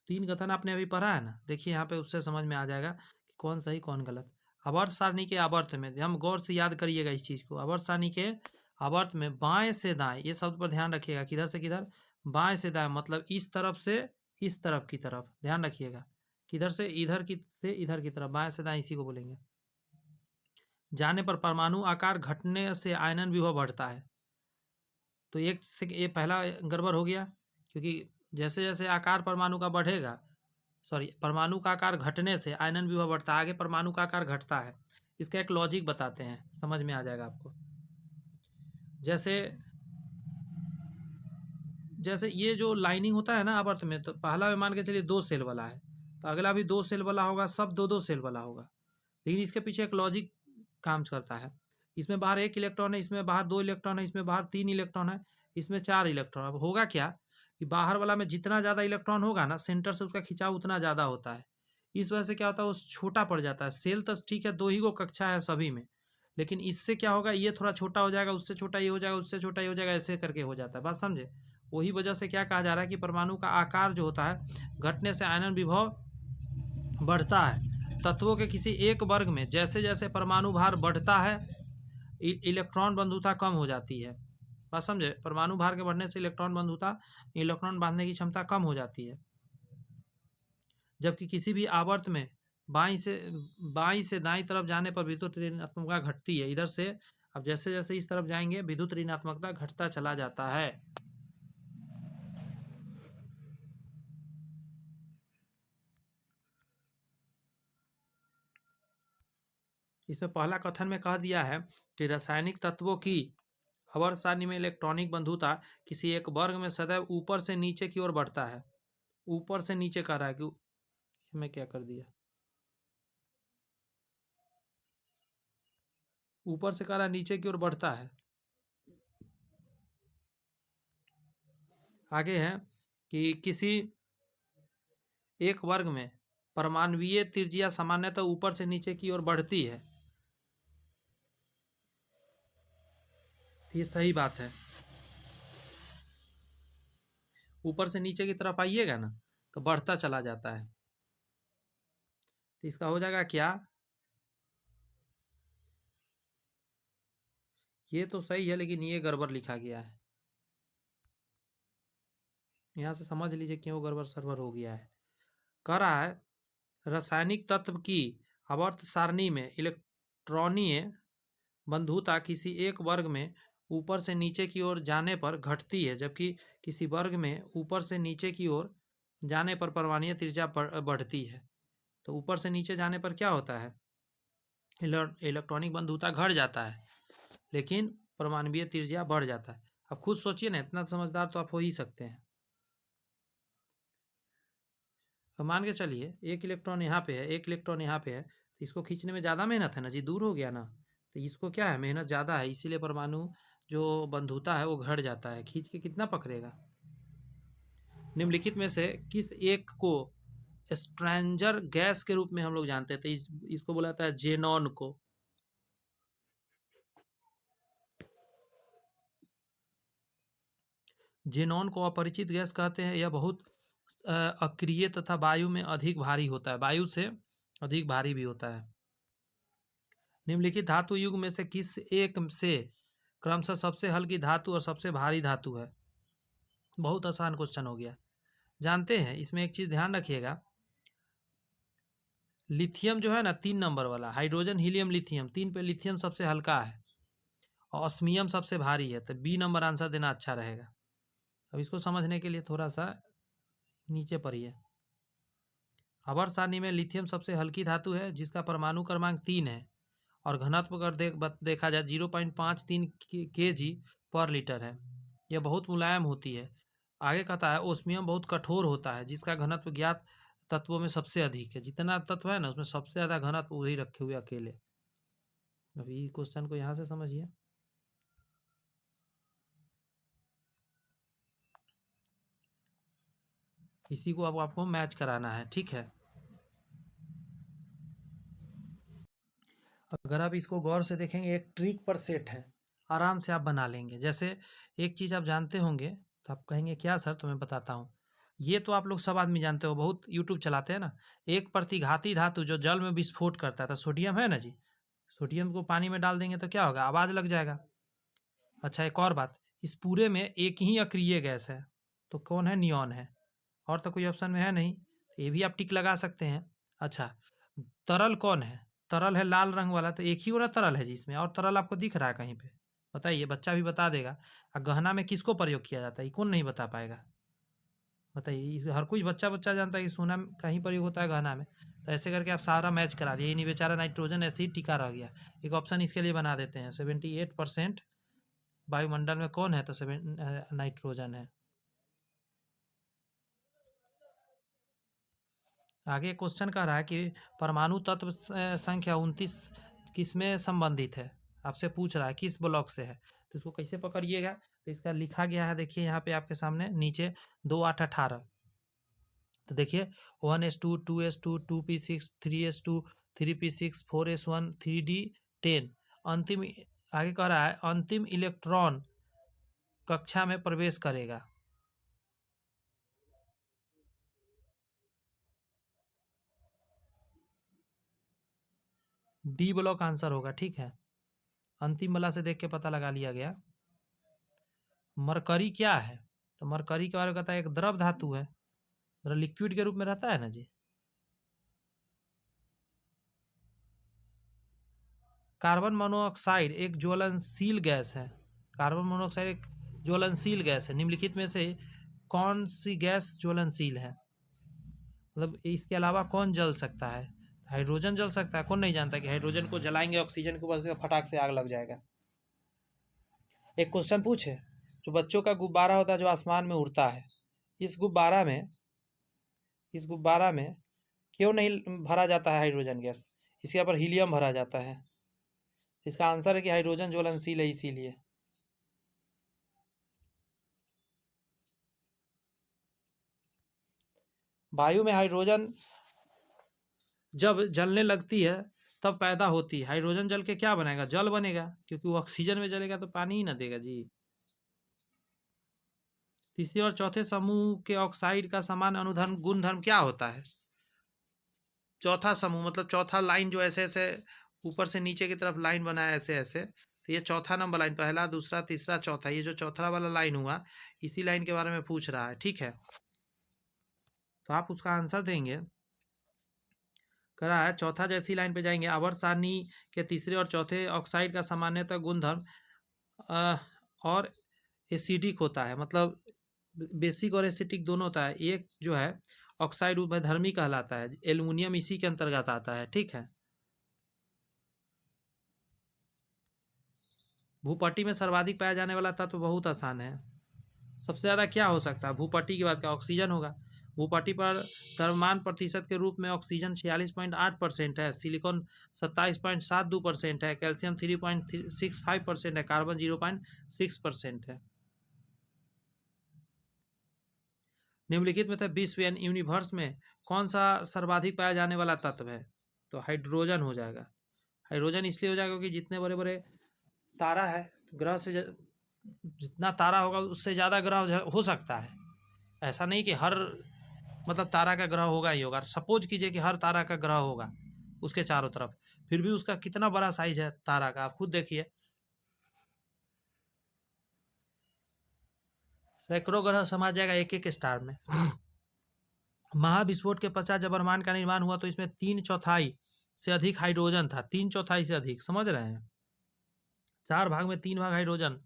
3 कथन आपने अभी पढ़ा है ना, देखिए यहाँ पे उससे समझ में आ जाएगा कि कौन सही कौन गलत। आवर्त सारणी के आवर्त में, हम गौर से याद करिएगा इस चीज़ को, आवर्त सारणी के आवर्त में बाएं से दाएं, ये शब्द पर ध्यान रखिएगा, किधर से किधर, बाएं से दाएं, मतलब इस तरफ से इस तरफ की तरफ, ध्यान रखिएगा, किधर से इधर की तरफ, बाएं से दाएं, इसी को बोलेंगे। जाने पर परमाणु आकार घटने से आयनन विभव बढ़ता है, तो एक से ये पहला गड़बड़ हो गया, क्योंकि जैसे जैसे आकार परमाणु का बढ़ेगा, परमाणु का आकार घटने से आयनन विभव बढ़ता है, आगे परमाणु का आकार घटता है। इसका एक लॉजिक बताते हैं, समझ में आ जाएगा आपको। जैसे जैसे ये जो लाइनिंग होता है ना आवर्त में, तो पहला में मान के चलिए 2 सेल वाला है, तो अगला भी 2 सेल वाला होगा, सब 2-2 सेल वाला होगा। लेकिन इसके पीछे एक लॉजिक काम करता है। इसमें बाहर 1 इलेक्ट्रॉन है, इसमें बाहर 2 इलेक्ट्रॉन है, इसमें बाहर 3 इलेक्ट्रॉन है, इसमें 4 इलेक्ट्रॉन। अब होगा क्या कि बाहर वाला में जितना ज़्यादा इलेक्ट्रॉन होगा ना, सेंटर से उसका खिंचाव उतना ज़्यादा होता है। इस वजह से क्या होता है, वो छोटा पड़ जाता है। सेल तो ठीक है, 2 ही को कक्षा है सभी में, लेकिन इससे क्या होगा, ये थोड़ा छोटा हो जाएगा, उससे छोटा ये हो जाएगा, उससे छोटा ये हो जाएगा, ऐसे करके हो जाता है। बात समझे? वही वजह से क्या कहा जा रहा है कि परमाणु का आकार जो होता है घटने से आयनन विभव बढ़ता है। तत्वों के किसी एक वर्ग में जैसे जैसे परमाणु भार बढ़ता है इलेक्ट्रॉन बंधुता कम हो जाती है। बात समझे? परमाणु भार के बढ़ने से इलेक्ट्रॉन बांधने की क्षमता कम हो जाती है। जबकि किसी भी आवर्त में बाईं से दाईं तरफ जाने पर विद्युत ऋणात्मकता घटती है। इधर से अब जैसे जैसे इस तरफ जाएंगे विद्युत ऋणात्मकता घटता चला जाता है। इसमें पहला कथन में कह दिया है कि रासायनिक तत्वों की आवर्त सारणी में इलेक्ट्रॉनिक बंधुता किसी एक वर्ग में सदैव ऊपर से नीचे की ओर बढ़ता है। ऊपर से नीचे कर रहा है कि मैं क्या कर दिया, ऊपर से कर रहा है नीचे की ओर बढ़ता है। आगे है कि किसी एक वर्ग में परमाणुीय त्रिज्या सामान्यतः ऊपर से नीचे की ओर बढ़ती है। ये सही बात है। ऊपर से नीचे की तरफ आइएगा ना तो बढ़ता चला जाता है। तो इसका हो जाएगा क्या, ये तो सही है लेकिन ये गड़बड़ लिखा गया है। यहाँ से समझ लीजिए क्यों गड़बड़ सर्वर हो गया है। कह रहा है रासायनिक तत्व की आवर्त सारणी में इलेक्ट्रॉनीय बंधुता किसी एक वर्ग में ऊपर से नीचे की ओर जाने पर घटती है, जबकि किसी वर्ग में ऊपर से नीचे की ओर जाने पर परमाणुीय त्रिज्या बढ़ती है। तो ऊपर से नीचे जाने पर क्या होता है, इलेक्ट्रॉनिक बंधुता घट जाता है लेकिन परमाणुीय त्रिज्या बढ़ जाता है। अब खुद सोचिए ना, इतना समझदार तो आप हो ही सकते हैं। तो मान के चलिए एक इलेक्ट्रॉन यहाँ पे है, एक इलेक्ट्रॉन यहाँ पे है, तो इसको खींचने में ज़्यादा मेहनत है ना जी, दूर हो गया ना, तो इसको क्या है, मेहनत ज़्यादा है, इसीलिए परमाणु जो बंधुता है वो घट जाता है। खींच के कितना पकड़ेगा। निम्नलिखित में से किस एक को स्ट्रेंजर गैस के रूप में हम लोग जानते थे, इसको बोला जाता है जेनॉन को। जेनॉन को अपरिचित गैस कहते हैं। यह बहुत अक्रिय तथा वायु में अधिक भारी होता है, वायु से अधिक भारी भी होता है। निम्नलिखित धातु युग में से किस एक से क्रमशः सबसे हल्की धातु और सबसे भारी धातु है। बहुत आसान क्वेश्चन हो गया, जानते हैं। इसमें एक चीज ध्यान रखिएगा, लिथियम जो है ना 3 नंबर वाला, हाइड्रोजन हीलियम लिथियम, 3 पे लिथियम सबसे हल्का है और ऑस्मियम सबसे भारी है, तो बी नंबर आंसर देना अच्छा रहेगा। अब इसको समझने के लिए थोड़ा सा नीचे पढ़िए। आवर्त सारणी में लिथियम सबसे हल्की धातु है जिसका परमाणु क्रमांक 3 है और घनत्व अगर देखा जाए 0.53 kg पर लीटर है। यह बहुत मुलायम होती है। आगे कहता है ओस्मियम बहुत कठोर होता है जिसका घनत्व ज्ञात तत्वों में सबसे अधिक है। जितना तत्व है ना उसमें सबसे ज़्यादा घनत्व वही रखे हुए अकेले। अभी क्वेश्चन को यहाँ से समझिए। इसी को अब आपको मैच कराना है, ठीक है। अगर आप इसको गौर से देखेंगे एक ट्रिक पर सेट है, आराम से आप बना लेंगे। जैसे एक चीज़ आप जानते होंगे तो आप कहेंगे क्या सर, तो मैं बताता हूँ। ये तो आप लोग सब आदमी जानते हो, बहुत यूट्यूब चलाते हैं ना। एक प्रतिघाती धातु जो जल में विस्फोट करता है, तो सोडियम है ना जी, सोडियम को पानी में डाल देंगे तो क्या होगा, आवाज़ लग जाएगा। अच्छा एक और बात, इस पूरे में एक ही अक्रिय गैस है, तो कौन है, नियॉन है, और तो कोई ऑप्शन में है नहीं। ये भी आप टिक लगा सकते हैं। अच्छा तरल कौन है, तरल है लाल रंग वाला, तो एक ही वाला तरल है जी इसमें, और तरल आपको दिख रहा है कहीं पे, बताइए, बच्चा भी बता देगा। और गहना में किसको प्रयोग किया जाता है, ये कौन नहीं बता पाएगा, बताइए। हर कोई बच्चा बच्चा जानता है कि सोना कहीं प्रयोग होता है, गहना में। तो ऐसे करके आप सारा मैच करा लिए, नहीं बेचारा नाइट्रोजन ऐसे ही टिका रह गया। एक ऑप्शन इसके लिए बना देते हैं, 78% वायुमंडल में कौन है, तो नाइट्रोजन है। आगे क्वेश्चन कह रहा है कि परमाणु तत्व संख्या 29 किसमें संबंधित है, आपसे पूछ रहा है किस ब्लॉक से है। तो इसको कैसे पकड़िएगा, तो इसका लिखा गया है, देखिए यहाँ पे आपके सामने नीचे 2 8 18। तो देखिए 1s2 2s2 2p6 3s2 3p6 4s1 3d10। अंतिम, आगे कह रहा है अंतिम इलेक्ट्रॉन कक्षा में प्रवेश करेगा। डी ब्लॉक आंसर होगा, ठीक है। अंतिम वाला से देख के पता लगा लिया गया। मरकरी क्या है, तो मरकरी के बारे में कहता है एक द्रव धातु है, लिक्विड के रूप में रहता है ना जी। कार्बन मोनोऑक्साइड एक ज्वलनशील गैस है, कार्बन मोनोऑक्साइड एक ज्वलनशील गैस है। निम्नलिखित में से कौन सी गैस ज्वलनशील है, मतलब इसके अलावा कौन जल सकता है। हाइड्रोजन जल सकता है, कौन नहीं जानता कि हाइड्रोजन को जलाएंगे ऑक्सीजन को, बस फटाक से आग लग जाएगा। एक क्वेश्चन पूछे, जो बच्चों का गुब्बारा होता है जो आसमान में उड़ता है, इस गुब्बारा में क्यों नहीं भरा जाता है हाइड्रोजन गैस, इसके ऊपर हीलियम भरा जाता है। इसका आंसर है कि हाइड्रोजन ज्वलनशील है इसीलिए। वायु में हाइड्रोजन जब जलने लगती है तब पैदा होती है। हाइड्रोजन जल के क्या बनाएगा? जल बनेगा, क्योंकि वो ऑक्सीजन में जलेगा तो पानी ही ना देगा जी। तीसरे और चौथे समूह के ऑक्साइड का समान अनुधर्म गुणधर्म क्या होता है? चौथा समूह मतलब चौथा लाइन जो ऐसे ऐसे ऊपर से नीचे की तरफ लाइन बनाया ऐसे ऐसे, तो ये चौथा नंबर लाइन, पहला दूसरा तीसरा चौथा, ये जो चौथा वाला लाइन हुआ इसी लाइन के बारे में पूछ रहा है। ठीक है, तो आप उसका आंसर देंगे। कह रहा है चौथा जैसी लाइन पे जाएंगे, आवर्त सारणी के तीसरे और चौथे ऑक्साइड का सामान्यतः गुणधर्म और एसिडिक होता है, मतलब बेसिक और एसिटिक दोनों होता है। एक जो है ऑक्साइड उभयधर्मी कहलाता है, एल्युमिनियम इसी के अंतर्गत आता है। ठीक है, भूपट्टी में सर्वाधिक पाया जाने वाला तत्व बहुत आसान है। सबसे ज़्यादा क्या हो सकता है? भूपट्टी की बात करें ऑक्सीजन होगा। भूपट्टी पर द्रव्यमान प्रतिशत के रूप में ऑक्सीजन 46.8% है, सिलिकॉन 27.72% है, कैल्शियम 3.65% है, कार्बन 0.6% है। निम्नलिखित में से विश्व यानी यूनिवर्स में कौन सा सर्वाधिक पाया जाने वाला तत्व है? तो हाइड्रोजन हो जाएगा। हाइड्रोजन इसलिए हो जाएगा क्योंकि जितने बड़े बड़े तारा है, ग्रह से जितना तारा होगा उससे ज़्यादा ग्रह हो सकता है। ऐसा नहीं कि हर मतलब तारा का ग्रह होगा ही होगा। सपोज कीजिए कि हर तारा का ग्रह होगा उसके चारों तरफ, फिर भी उसका कितना बड़ा साइज है तारा का, आप खुद देखिए। सैकड़ों ग्रह समा जाएगा एक एक स्टार में। महाविस्फोट के पश्चात जब ब्रह्मांड का निर्माण हुआ तो इसमें 3/4 से अधिक हाइड्रोजन था। 3/4 से अधिक, समझ रहे हैं? 4 भाग में 3 भाग हाइड्रोजन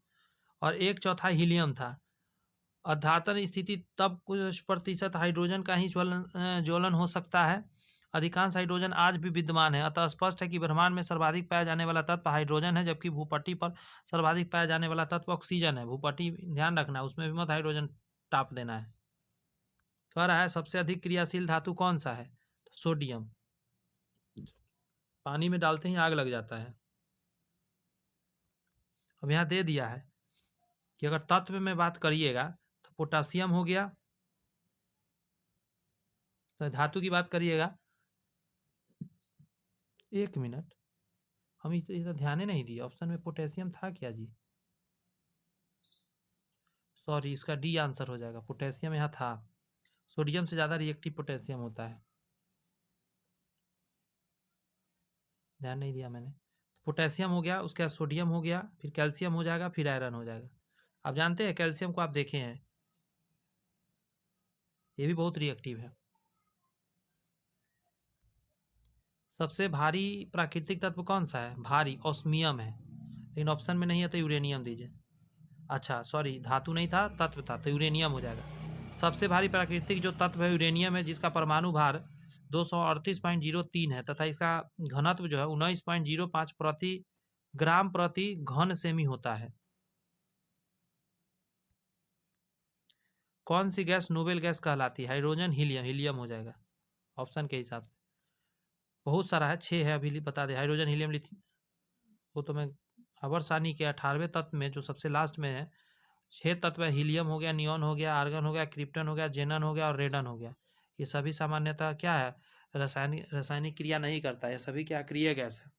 और 1/4 हीलियम था। अध्यात्म स्थिति तब कुछ प्रतिशत हाइड्रोजन का ही ज्वलन हो सकता है। अधिकांश हाइड्रोजन आज भी विद्यमान है, अतः स्पष्ट है कि ब्रह्मांड में सर्वाधिक पाया जाने वाला तत्व हाइड्रोजन है, जबकि भूपट्टी पर सर्वाधिक पाया जाने वाला तत्व ऑक्सीजन है। भूपट्टी ध्यान रखना, उसमें भी मत हाइड्रोजन टाप देना है। कह रहा है सबसे अधिक क्रियाशील धातु कौन सा है? तो सोडियम। पानी में डालते ही आग लग जाता है। अब यहाँ दे दिया है कि अगर तत्व में बात करिएगा तो पोटासियम हो गया, तो धातु की बात करिएगा, एक मिनट, हम इसे ध्यान ही नहीं दिया। ऑप्शन में पोटेशियम था क्या जी? सॉरी, इसका डी आंसर हो जाएगा। पोटेशियम यहाँ था। सोडियम से ज़्यादा रिएक्टिव पोटेशियम होता है, ध्यान नहीं दिया मैंने। पोटेशियम हो गया, उसके बाद सोडियम हो गया, फिर कैल्शियम हो जाएगा, फिर आयरन हो जाएगा। आप जानते हैं कैल्शियम को, आप देखे हैं, ये भी बहुत रिएक्टिव है। सबसे भारी प्राकृतिक तत्व कौन सा है? भारी ऑस्मियम है, लेकिन ऑप्शन में नहीं है तो यूरेनियम दीजिए। अच्छा सॉरी, धातु नहीं था, तत्व था, तो यूरेनियम हो जाएगा। सबसे भारी प्राकृतिक जो तत्व है यूरेनियम है, जिसका परमाणु भार 238.03 है तथा इसका घनत्व जो है 19.05 प्रति ग्राम प्रति घन सेमी होता है। कौन सी गैस नोबेल गैस कहलाती है? Hydrogen, helium. हीलियम हो जाएगा ऑप्शन के हिसाब से। बहुत सारा है, 6 है, अभी बता दे। हाइड्रोजन, हीलियम, वो तो मैं आवर्त सारणी के 18वें तत्व में जो सबसे लास्ट में है 6 तत्व है। हीलियम हो गया, नियॉन हो गया, आर्गन हो गया, क्रिप्टन हो गया, जेनन हो गया और रेडन हो गया। ये सभी सामान्यतः क्या है? रासायनिक क्रिया नहीं करता है, सभी क्या अक्रिय गैस है।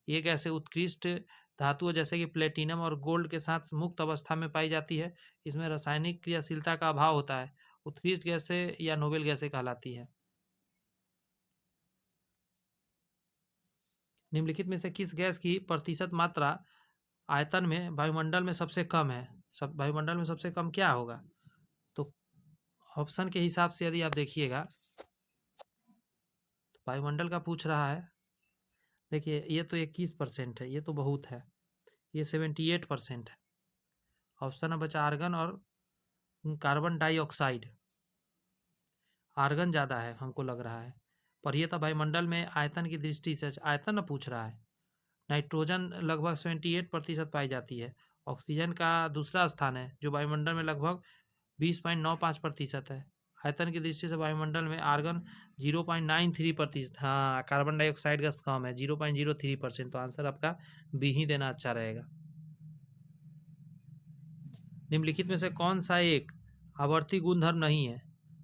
ये गैसें उत्कृष्ट धातुओं जैसे कि प्लेटिनम और गोल्ड के साथ मुक्त अवस्था में पाई जाती है। इसमें रासायनिक क्रियाशीलता का अभाव होता है। उत्कृष्ट गैसें या नोबेल गैसें कहलाती है। निम्नलिखित में से किस गैस की प्रतिशत मात्रा आयतन में वायुमंडल में सबसे कम है? सब वायुमंडल में सबसे कम क्या होगा? तो ऑप्शन के हिसाब से यदि आप देखिएगा तो वायुमंडल का पूछ रहा है। देखिए ये तो 21% है, ये तो बहुत है। ये 78% है। ऑप्शन में बचा आर्गन और कार्बन डाइऑक्साइड। आर्गन ज़्यादा है हमको लग रहा है, पर ये तो वायुमंडल में आयतन की दृष्टि से आयतन पूछ रहा है। नाइट्रोजन लगभग 78% पाई जाती है। ऑक्सीजन का दूसरा स्थान है जो वायुमंडल में लगभग 20.95% है। आयतन की दृष्टि से वायुमंडल में आर्गन 0.93%। हाँ, कार्बन डाइऑक्साइड गैस कम है 0.03%। तो आंसर आपका बी ही देना अच्छा रहेगा। निम्नलिखित में से कौन सा एक आवर्ती गुणधर्म नहीं है?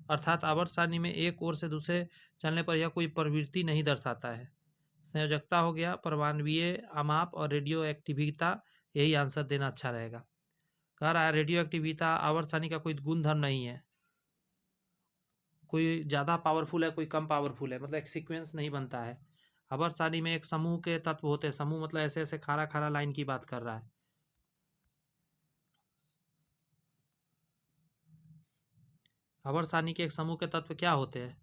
अर्थात आवर्त सारणी में एक ओर से दूसरे चलने पर यह कोई प्रवृत्ति नहीं दर्शाता है। संयोजकता हो गया, परमाणुीय अमाप और रेडियो एक्टिविता, यही आंसर देना अच्छा रहेगा। कह रहा है रेडियो एक्टिविता आवर्तसानी का कोई गुण धर्म नहीं है, कोई ज़्यादा पावरफुल है कोई कम पावरफुल है, मतलब एक सीक्वेंस नहीं बनता है। आवर्तसानी में एक समूह के तत्व होते हैं, समूह मतलब ऐसे ऐसे खारा खारा लाइन की बात कर रहा है। आवर्तसानी के एक समूह के तत्व क्या होते हैं?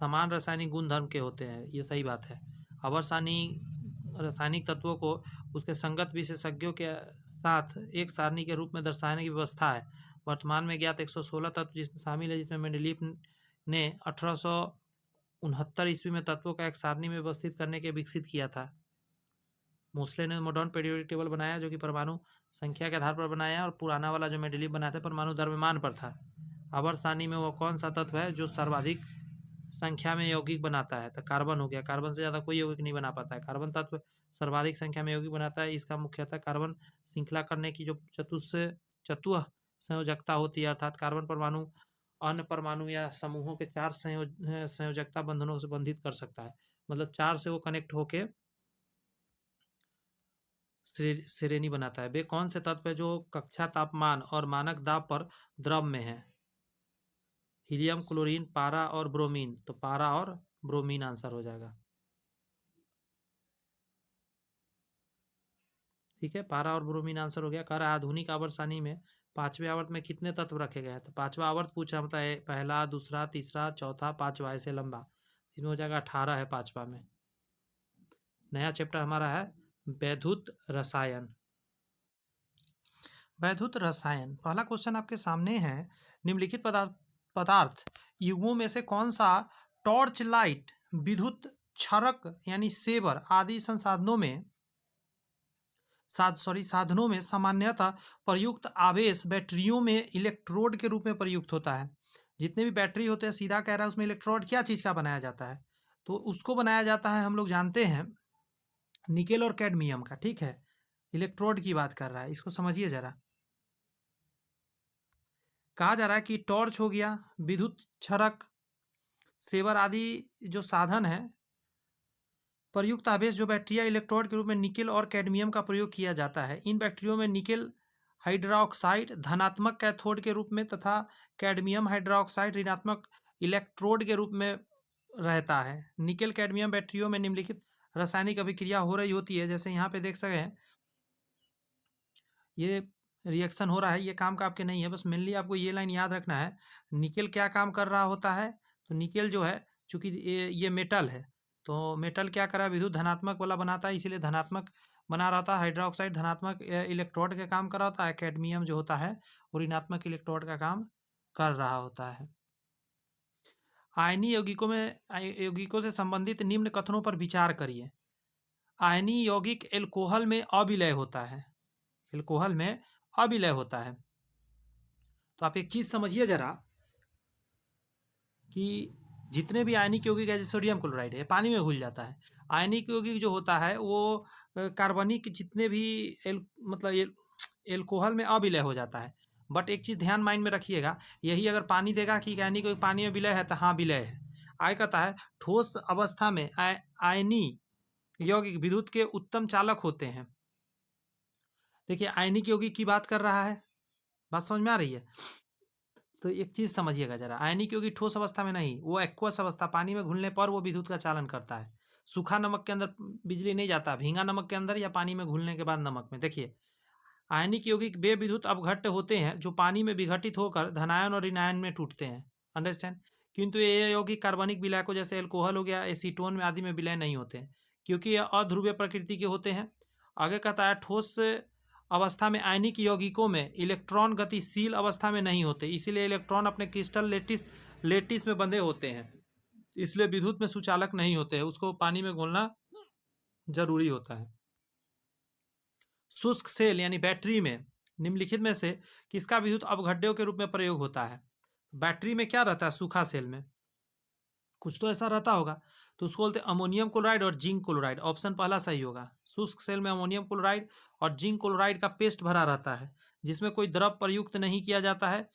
समान रासायनिक गुण धर्म के होते हैं, ये सही बात है। आवर्तसानी रासायनिक तत्वों को उसके संगत विशेषज्ञों के साथ एक सारणी के रूप में दर्शाने की व्यवस्था है। वर्तमान में ज्ञात 116 तत्व जिसमें शामिल है, जिसमें मेंडलीफ ने 1869 ईस्वी में तत्वों का एक सारणी में व्यवस्थित करने के विकसित किया था। मोस्ले ने मॉडर्न पीरियोडिक टेबल बनाया जो कि परमाणु संख्या के आधार पर बनाया, और पुराना वाला जो मेंडलीफ बनाया था परमाणु द्रव्यमान पर था। आवर्त सारणी में वो कौन सा तत्व है जो सर्वाधिक संख्या में यौगिक बनाता है? तो कार्बन हो गया। कार्बन से ज़्यादा कोई यौगिक नहीं बना पाता है। कार्बन तत्व सर्वाधिक संख्या में यौगिक बनाता है। इसका मुख्यतः कार्बन श्रृंखला करने की जो चतुः संयोजकता होती है, अर्थात कार्बन परमाणु अन्य परमाणु या समूहों के 4 संयोजकता बंधनों से बंधित कर सकता है। मतलब 4 से वो कनेक्ट होके श्रेणी बनाता है। वे कौन से तत्व है जो कक्षा तापमान और मानक दाब पर द्रव में है? हीलियम, क्लोरीन, पारा और ब्रोमीन। तो पारा और ब्रोमीन आंसर हो जाएगा। ठीक है, पारा और ब्रोमीन आंसर हो गया। कह रहा है आधुनिक आवर्त सारणी में 5वें आवर्त में कितने तत्व रखे गए हैं? तो 5वां आवर्त पूछ रहा, मतलब पहला, दूसरा, तीसरा, चौथा, 5वां, ऐसे लंबा। इसमें हो जाएगा 18 है 5वां में। नया चैप्टर हमारा है वैद्युत रसायन। वैद्युत रसायन, पहला क्वेश्चन आपके सामने है। निम्नलिखित पदार्थ युग्मों में से कौन सा टॉर्च लाइट, विद्युत क्षरक यानी सेबर आदि साधनों में सामान्यतः प्रयुक्त आवेश बैटरियों में इलेक्ट्रोड के रूप में प्रयुक्त होता है? जितने भी बैटरी होते हैं, सीधा कह रहा है उसमें इलेक्ट्रोड क्या चीज़ का बनाया जाता है? तो उसको बनाया जाता है, हम लोग जानते हैं, निकेल और कैडमियम का। ठीक है, इलेक्ट्रोड की बात कर रहा है, इसको समझिए जरा। कहा जा रहा है कि टॉर्च हो गया, विद्युत क्षरक, सेवर आदि जो साधन है, प्रयुक्त आवेश जो बैटरिया इलेक्ट्रोड के रूप में निकेल और कैडमियम का प्रयोग किया जाता है। इन बैटरियों में निकेल हाइड्रोक्साइड धनात्मक कैथोड के रूप में तथा कैडमियम हाइड्रोक्साइड ऋणात्मक इलेक्ट्रोड के रूप में रहता है। निकेल कैडमियम बैटरियों में निम्नलिखित रासायनिक अभिक्रिया हो रही होती है, जैसे यहाँ पे देख सकते हैं ये रिएक्शन हो रहा है, ये काम का आपके नहीं है। बस मेनली आपको ये लाइन याद रखना है, निकेल क्या काम कर रहा होता है। तो निकेल जो है, चूंकि ये मेटल है, तो मेटल क्या करा, विद्युत धनात्मक वाला बनाता है, इसीलिए धनात्मक बना रहता है। हाइड्रोक्साइड धनात्मक इलेक्ट्रोड का काम कर रहा होता है, कैडमियम जो होता है वो ऋणात्मक इलेक्ट्रोड का काम कर रहा होता है। आयनीय यौगिकों से संबंधित निम्न कथनों पर विचार करिए। आयनीय यौगिक एल्कोहल में अविलय होता है, एल्कोहल में अविलय होता है। तो आप एक चीज समझिए जरा कि जितने भी आयनिक यौगिक है, जैसे सोडियम क्लोराइड है, पानी में घुल जाता है। आयनिक यौगिक जो होता है वो कार्बनिक जितने भी मतलब एल्कोहल में अविलय हो जाता है। बट एक चीज ध्यान माइंड में रखिएगा, यही अगर पानी देगा कि आयनिक यौगिक पानी में विलय है, तो हाँ विलय है। आय कहता है ठोस अवस्था में आयनीय यौगिक विद्युत के उत्तम चालक होते हैं। देखिए आयनिक यौगिक की बात कर रहा है, बात समझ में आ रही है? तो एक चीज समझिएगा जरा, आयनिक यौगिक ठोस अवस्था में नहीं, वो एक्वस अवस्था, पानी में घुलने पर वो विद्युत का चालन करता है। सूखा नमक के अंदर बिजली नहीं जाता, भींगा नमक के अंदर या पानी में घुलने के बाद नमक में। देखिए आयनिक यौगिक वे विद्युत अपघट्य होते हैं जो पानी में विघटित होकर धनायन और ऋणायन में टूटते हैं। अंडरस्टैंड? किंतु ये यौगिक कार्बनिक विलयकों जैसे एल्कोहल हो गया, एसीटोन में आदि में विलय नहीं होते हैं, क्योंकि ये अध्रुवीय प्रकृति के होते हैं। आगे कहता है ठोस अवस्था में आयनिक यौगिकों में इलेक्ट्रॉन गतिशील अवस्था में नहीं होते, इसीलिए इलेक्ट्रॉन अपने क्रिस्टल लेटिस में बंधे होते हैं, इसलिए विद्युत में सुचालक नहीं होते हैं, उसको पानी में घोलना जरूरी होता है। शुष्क सेल यानी बैटरी में निम्नलिखित में से किसका विद्युत अपघट्यों के रूप में प्रयोग होता है? बैटरी में क्या रहता है? सूखा सेल में कुछ तो ऐसा रहता होगा, तो उसको बोलते हैं अमोनियम क्लोराइड और जिंक क्लोराइड। ऑप्शन पहला सही होगा। शुष्क सेल में अमोनियम क्लोराइड और जिंक क्लोराइड का पेस्ट भरा रहता है, जिसमें कोई द्रव प्रयुक्त नहीं किया जाता है।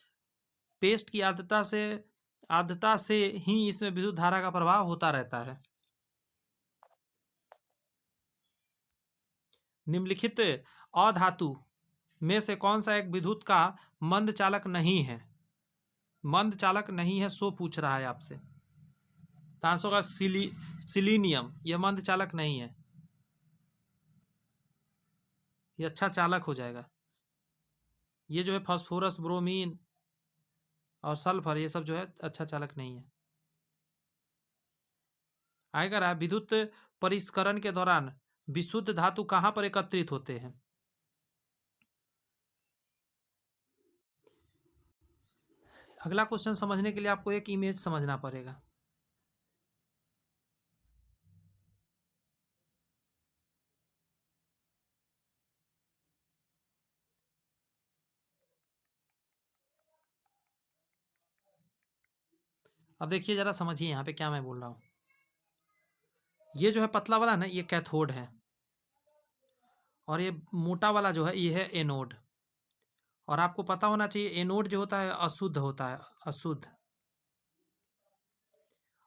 पेस्ट की आर्द्रता से ही इसमें विद्युत धारा का प्रवाह होता रहता है। निम्नलिखित अधातु में से कौन सा एक विद्युत का मंद चालक नहीं है? मंद चालक नहीं है सो पूछ रहा है आपसे। तो आंसर होगा सिलीनियम, यह मंद चालक नहीं है, ये अच्छा चालक हो जाएगा। ये जो है फास्फोरस, ब्रोमीन और सल्फर, ये सब जो है अच्छा चालक नहीं है। आगे रहा विद्युत परिष्करण के दौरान विशुद्ध धातु कहां पर एकत्रित होते हैं? अगला क्वेश्चन समझने के लिए आपको एक इमेज समझना पड़ेगा। अब देखिए जरा समझिए यहाँ पे क्या मैं बोल रहा हूँ। ये जो है पतला वाला ना, ये कैथोड है, और ये मोटा वाला जो है ये है एनोड। और आपको पता होना चाहिए एनोड जो होता है अशुद्ध होता है, अशुद्ध।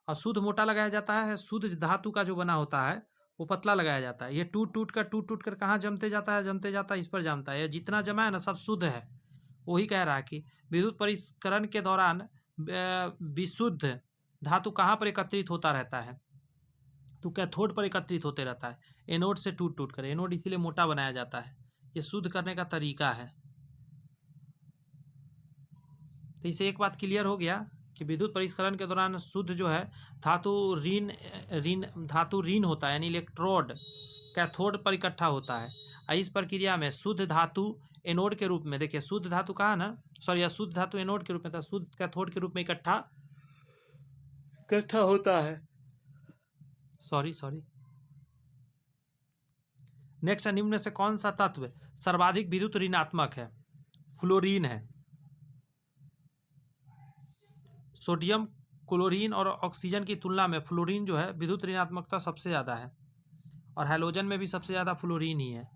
अशुद्ध मोटा लगाया जाता है, शुद्ध धातु का जो बना होता है वो पतला लगाया जाता है। ये टूट टूट कर कहाँ जमते जाता है, जमते जाता है इस पर जमता है। ये जितना जमा है ना सब शुद्ध है। वही कह रहा है कि विद्युत परिष्करण के दौरान विशुद्ध धातु कहाँ पर एकत्रित होता रहता है? तो कैथोड पर एकत्रित होते रहता है, एनोड से टूट टूट कर। एनोड इसीलिए मोटा बनाया जाता है, ये शुद्ध करने का तरीका है। तो इसे एक बात क्लियर हो गया कि विद्युत परिष्करण के दौरान शुद्ध जो है धातु धातु ऋण होता है, यानी इलेक्ट्रोड कैथोड पर इकट्ठा होता है। इस प्रक्रिया में शुद्ध धातु एनोड के रूप में, देखिए शुद्ध धातु कहा ना, सॉरी शुद्ध धातु एनोड के रूप में था, शुद्ध कैथोड के रूप में इकट्ठा होता है। सॉरी। नेक्स्ट, निम्न में से कौन सा तत्व सर्वाधिक विद्युत ऋणात्मक है? फ्लोरीन है। सोडियम, क्लोरीन और ऑक्सीजन की तुलना में फ्लोरीन जो है विद्युत ऋणात्मकता सबसे ज़्यादा है, और हैलोजन में भी सबसे ज़्यादा फ्लोरीन ही है।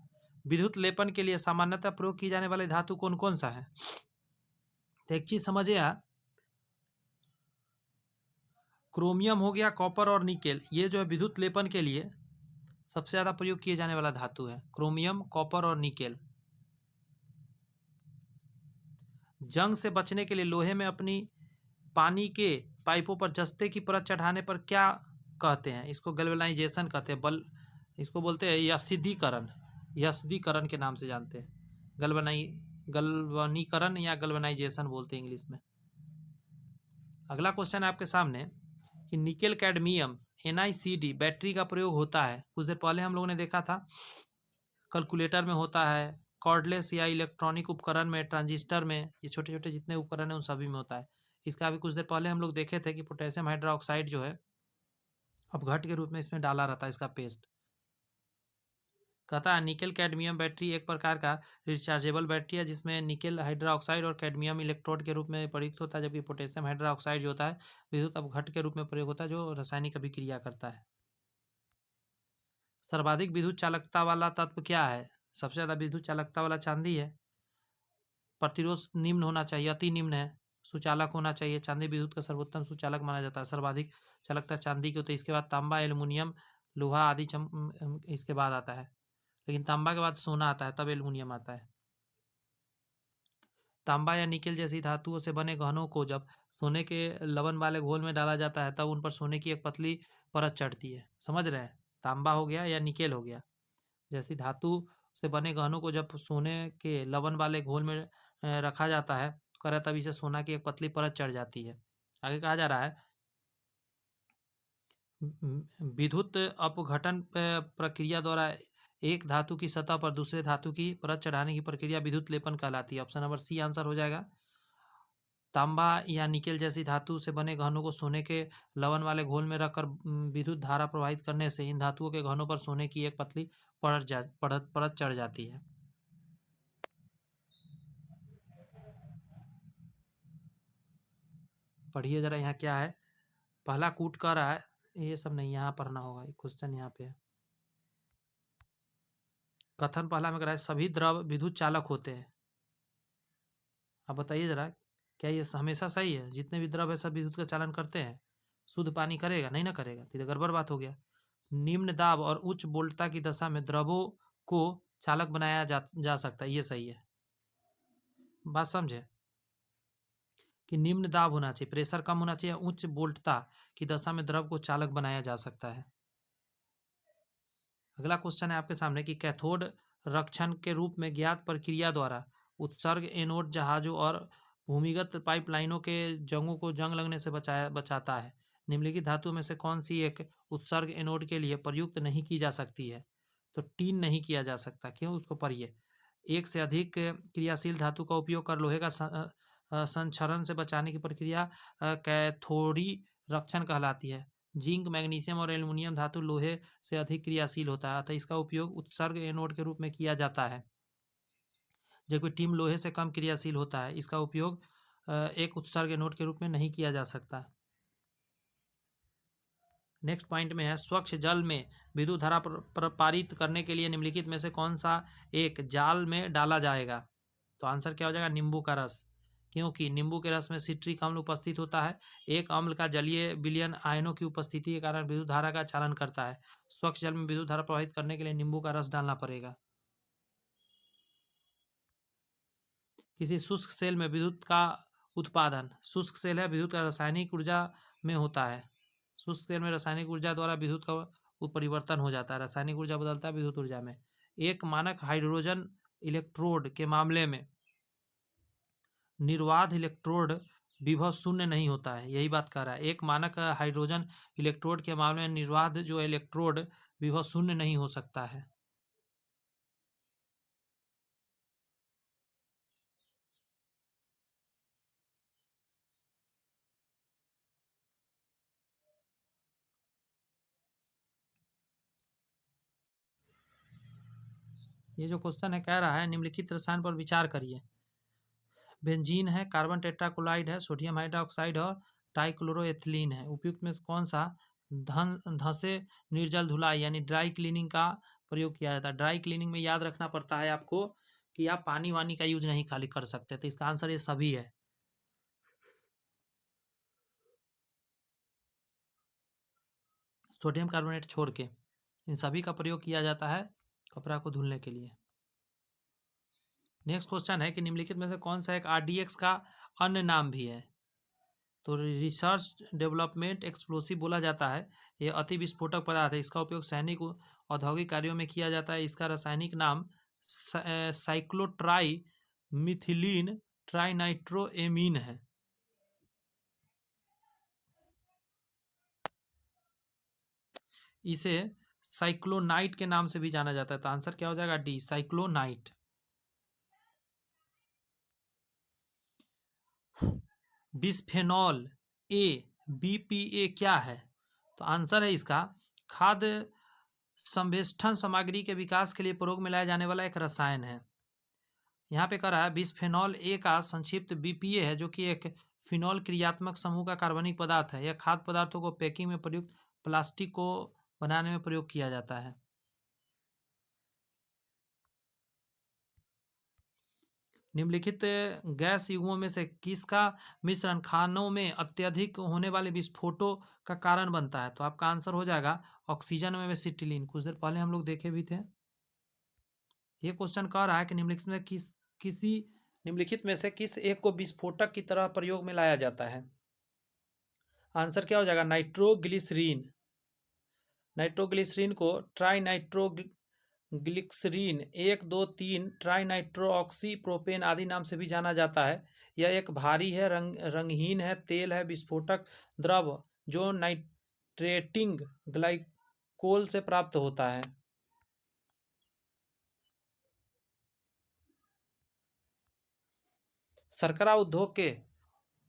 विद्युत लेपन के लिए सामान्यतः प्रयोग की जाने वाली धातु कौन कौन सा है? तो एक चीज़ समझिए, क्रोमियम हो गया, कॉपर और निकेल, ये जो है विद्युत लेपन के लिए सबसे ज़्यादा प्रयोग किए जाने वाला धातु है, क्रोमियम, कॉपर और निकेल। जंग से बचने के लिए लोहे में अपनी पानी के पाइपों पर जस्ते की परत चढ़ाने पर क्या कहते हैं? इसको गैल्वेनाइजेशन कहते हैं। इसको बोलते हैं यस्दीकरण, यस्दीकरण के नाम से जानते हैं। गलवनीकरण या गैल्वेनाइजेशन बोलते हैं इंग्लिश में। अगला क्वेश्चन है आपके सामने कि निकेल कैडमियम NiCd बैटरी का प्रयोग होता है। कुछ देर पहले हम लोगों ने देखा था कैलकुलेटर में होता है, कॉर्डलेस या इलेक्ट्रॉनिक उपकरण में, ट्रांजिस्टर में, ये छोटे छोटे जितने उपकरण हैं उन सभी में होता है। इसका अभी कुछ देर पहले हम लोग देखे थे कि पोटेशियम हाइड्रोक्साइड जो है अपघट के रूप में इसमें डाला रहता है, इसका पेस्ट। कहता है निकेल कैडमियम बैटरी एक प्रकार का रिचार्जेबल बैटरी है जिसमें निकेल हाइड्रोक्साइड और कैडमियम इलेक्ट्रोड के रूप में प्रयुक्त होता है, जबकि पोटेशियम हाइड्रोक्साइड जो होता है विद्युत अपघट के रूप में प्रयोग होता है, जो रासायनिक अभिक्रिया करता है। सर्वाधिक विद्युत चालकता वाला तत्व क्या है? सबसे ज़्यादा विद्युत चालकता वाला चांदी है। प्रतिरोध निम्न होना चाहिए, अति निम्न है। सुचालक होना चाहिए, चांदी विद्युत का सर्वोत्तम सुचालक माना जाता है। सर्वाधिक चालकता चांदी की होती है, इसके बाद तांबा, एल्युमिनियम, लोहा आदि इसके बाद आता है। लेकिन तांबा के बाद सोना आता है, तब एल्युमिनियम आता है। तांबा या निकेल जैसी धातुओं से बने गहनों को जब सोने के लवण वाले घोल में डाला जाता है तब उन पर सोने की एक पतली परत चढ़ती है। समझ रहे हैं? तांबा हो गया या निकेल हो गया, जैसी धातु से बने गहनों को जब सोने के लवण वाले घोल में रखा जाता है करे तब इसे सोना की एक पतली परत चढ़ जाती है। आगे कहा जा रहा है विद्युत अपघटन प्रक्रिया द्वारा एक धातु की सतह पर दूसरे धातु की परत चढ़ाने की प्रक्रिया विद्युत लेपन कहलाती है। ऑप्शन नंबर सी आंसर हो जाएगा। तांबा या निकेल जैसी धातु से बने गहनों को सोने के लवण वाले घोल में रखकर विद्युत धारा प्रवाहित करने से इन धातुओं के गहनों पर सोने की एक पतली परत चढ़ जाती है। पढ़िए जरा यहाँ क्या है। पहला कूट कर रहा है, ये सब नहीं यहाँ पढ़ना होगा, क्वेश्चन यहाँ पे है। कथन पहला में कह रहा है सभी द्रव विद्युत चालक होते हैं। अब बताइए जरा, क्या ये हमेशा सही है? जितने भी द्रव है सब विद्युत का चालन करते हैं? शुद्ध पानी करेगा? नहीं ना करेगा, तो गड़बड़ बात हो गया। निम्न दाब और उच्च वोल्टता की दशा में द्रवों को चालक बनाया जा सकता है, ये सही है। बात समझे कि निम्न दाब होना चाहिए, प्रेशर कम होना चाहिए, उच्च वोल्टता की दशा में द्रव को चालक बनाया जा सकता है। अगला क्वेश्चन है आपके सामने कि कैथोड रक्षण के रूप में ज्ञात प्रक्रिया द्वारा उत्सर्ग एनोड जहाजों और भूमिगत पाइपलाइनों के जंगों को जंग लगने से बचाता है। निम्नलिखित धातु में से कौन सी एक उत्सर्ग एनोड के लिए प्रयुक्त नहीं की जा सकती है? तो टीन नहीं किया जा सकता। क्यों? उसको पढ़िए। एक से अधिक क्रियाशील धातु का उपयोग कर लोहे का संक्षरण से बचाने की प्रक्रिया कैथोडी रक्षण कहलाती है। जिंक, मैग्नीशियम और एल्युमिनियम धातु लोहे से अधिक क्रियाशील होता है, अतः इसका उपयोग उत्सर्ग एनोड के रूप में किया जाता है। जबकि टीम लोहे से कम क्रियाशील होता है, इसका उपयोग एक उत्सर्ग एनोड के रूप में नहीं किया जा सकता। नेक्स्ट पॉइंट में है स्वच्छ जल में विद्युत धारा पारित करने के लिए निम्नलिखित में से कौन सा एक जाल में डाला जाएगा? तो आंसर क्या हो जाएगा? नींबू का रस। क्योंकि नींबू के रस में सिट्रिक अम्ल उपस्थित होता है। एक अम्ल का जलीय विलयन आयनों की उपस्थिति के कारण विद्युत धारा का चालन करता है। स्वच्छ जल में विद्युत धारा प्रवाहित करने के लिए नींबू का रस डालना पड़ेगा। किसी शुष्क सेल में विद्युत का उत्पादन, शुष्क सेल है, विद्युत का रासायनिक ऊर्जा में होता है। शुष्क सेल में रासायनिक ऊर्जा द्वारा विद्युत का परिवर्तन हो जाता है, रासायनिक ऊर्जा बदलता है विद्युत ऊर्जा में। एक मानक हाइड्रोजन इलेक्ट्रोड के मामले में निर्वाध इलेक्ट्रोड विभव शून्य नहीं होता है, यही बात कह रहा है। एक मानक हाइड्रोजन इलेक्ट्रोड के मामले में निर्वाध जो इलेक्ट्रोड विभव शून्य नहीं हो सकता है। ये जो क्वेश्चन है कह रहा है निम्नलिखित रसायन पर विचार करिए। बेंजीन है, कार्बन टेट्राक्लोराइड है, सोडियम हाइड्रोक्साइड और टाइक्लोरोएथिलीन है। उपयुक्त में कौन सा धंसे निर्जल धुलाई यानी ड्राई क्लीनिंग का प्रयोग किया जाता है? ड्राई क्लीनिंग में याद रखना पड़ता है आपको कि आप पानी वानी का यूज नहीं खाली कर सकते, तो इसका आंसर ये सभी है। सोडियम कार्बोनेट छोड़ के इन सभी का प्रयोग किया जाता है कपड़ा को धुलने के लिए। नेक्स्ट क्वेश्चन है कि निम्नलिखित में से कौन सा एक आरडीएक्स का अन्य नाम भी है? तो रिसर्च डेवलपमेंट एक्सप्लोसिव बोला जाता है। ये अति विस्फोटक पदार्थ है, इसका उपयोग सैनिक औद्योगिक कार्यों में किया जाता है। इसका रासायनिक नाम साइक्लोट्राई मिथिलीन ट्राइनाइट्रोएमीन है। इसे साइक्लोनाइट के नाम से भी जाना जाता है, तो आंसर क्या हो जाएगा? डी, साइक्लोनाइट। बिस्फेनॉल ए, बीपीए क्या है? तो आंसर है इसका खाद्य संवेष्टन सामग्री के विकास के लिए प्रयोग में लाया जाने वाला एक रसायन है। यहाँ पे कह रहा है बिस्फेनॉल ए का संक्षिप्त बीपीए है, जो कि एक फिनॉल क्रियात्मक समूह का कार्बनिक पदार्थ है। यह खाद्य पदार्थों को पैकिंग में प्रयुक्त प्लास्टिक को बनाने में प्रयोग किया जाता है। निम्नलिखित गैस युग्मों में से किसका मिश्रण खानों में अत्यधिक होने वाले विस्फोटों का कारण बनता है? तो आपका आंसर हो जाएगा ऑक्सीजन में एसिटिलीन। कुछ देर पहले हम लोग देखे भी थे। ये क्वेश्चन कह रहा है कि निम्नलिखित में से किस एक को विस्फोटक की तरह प्रयोग में लाया जाता है? आंसर क्या हो जाएगा? नाइट्रोग्लिसरीन। नाइट्रोग्लिसरीन को ट्राइनाइट्रोग्लिसरीन 1, 2, 3 ट्राइनाइट्रोऑक्सी प्रोपेन आदि नाम से भी जाना जाता है। यह एक भारी है, रंगहीन है, तेल है, विस्फोटक द्रव जो नाइट्रेटिंग ग्लाइकोल से प्राप्त होता है। शर्करा उद्योग के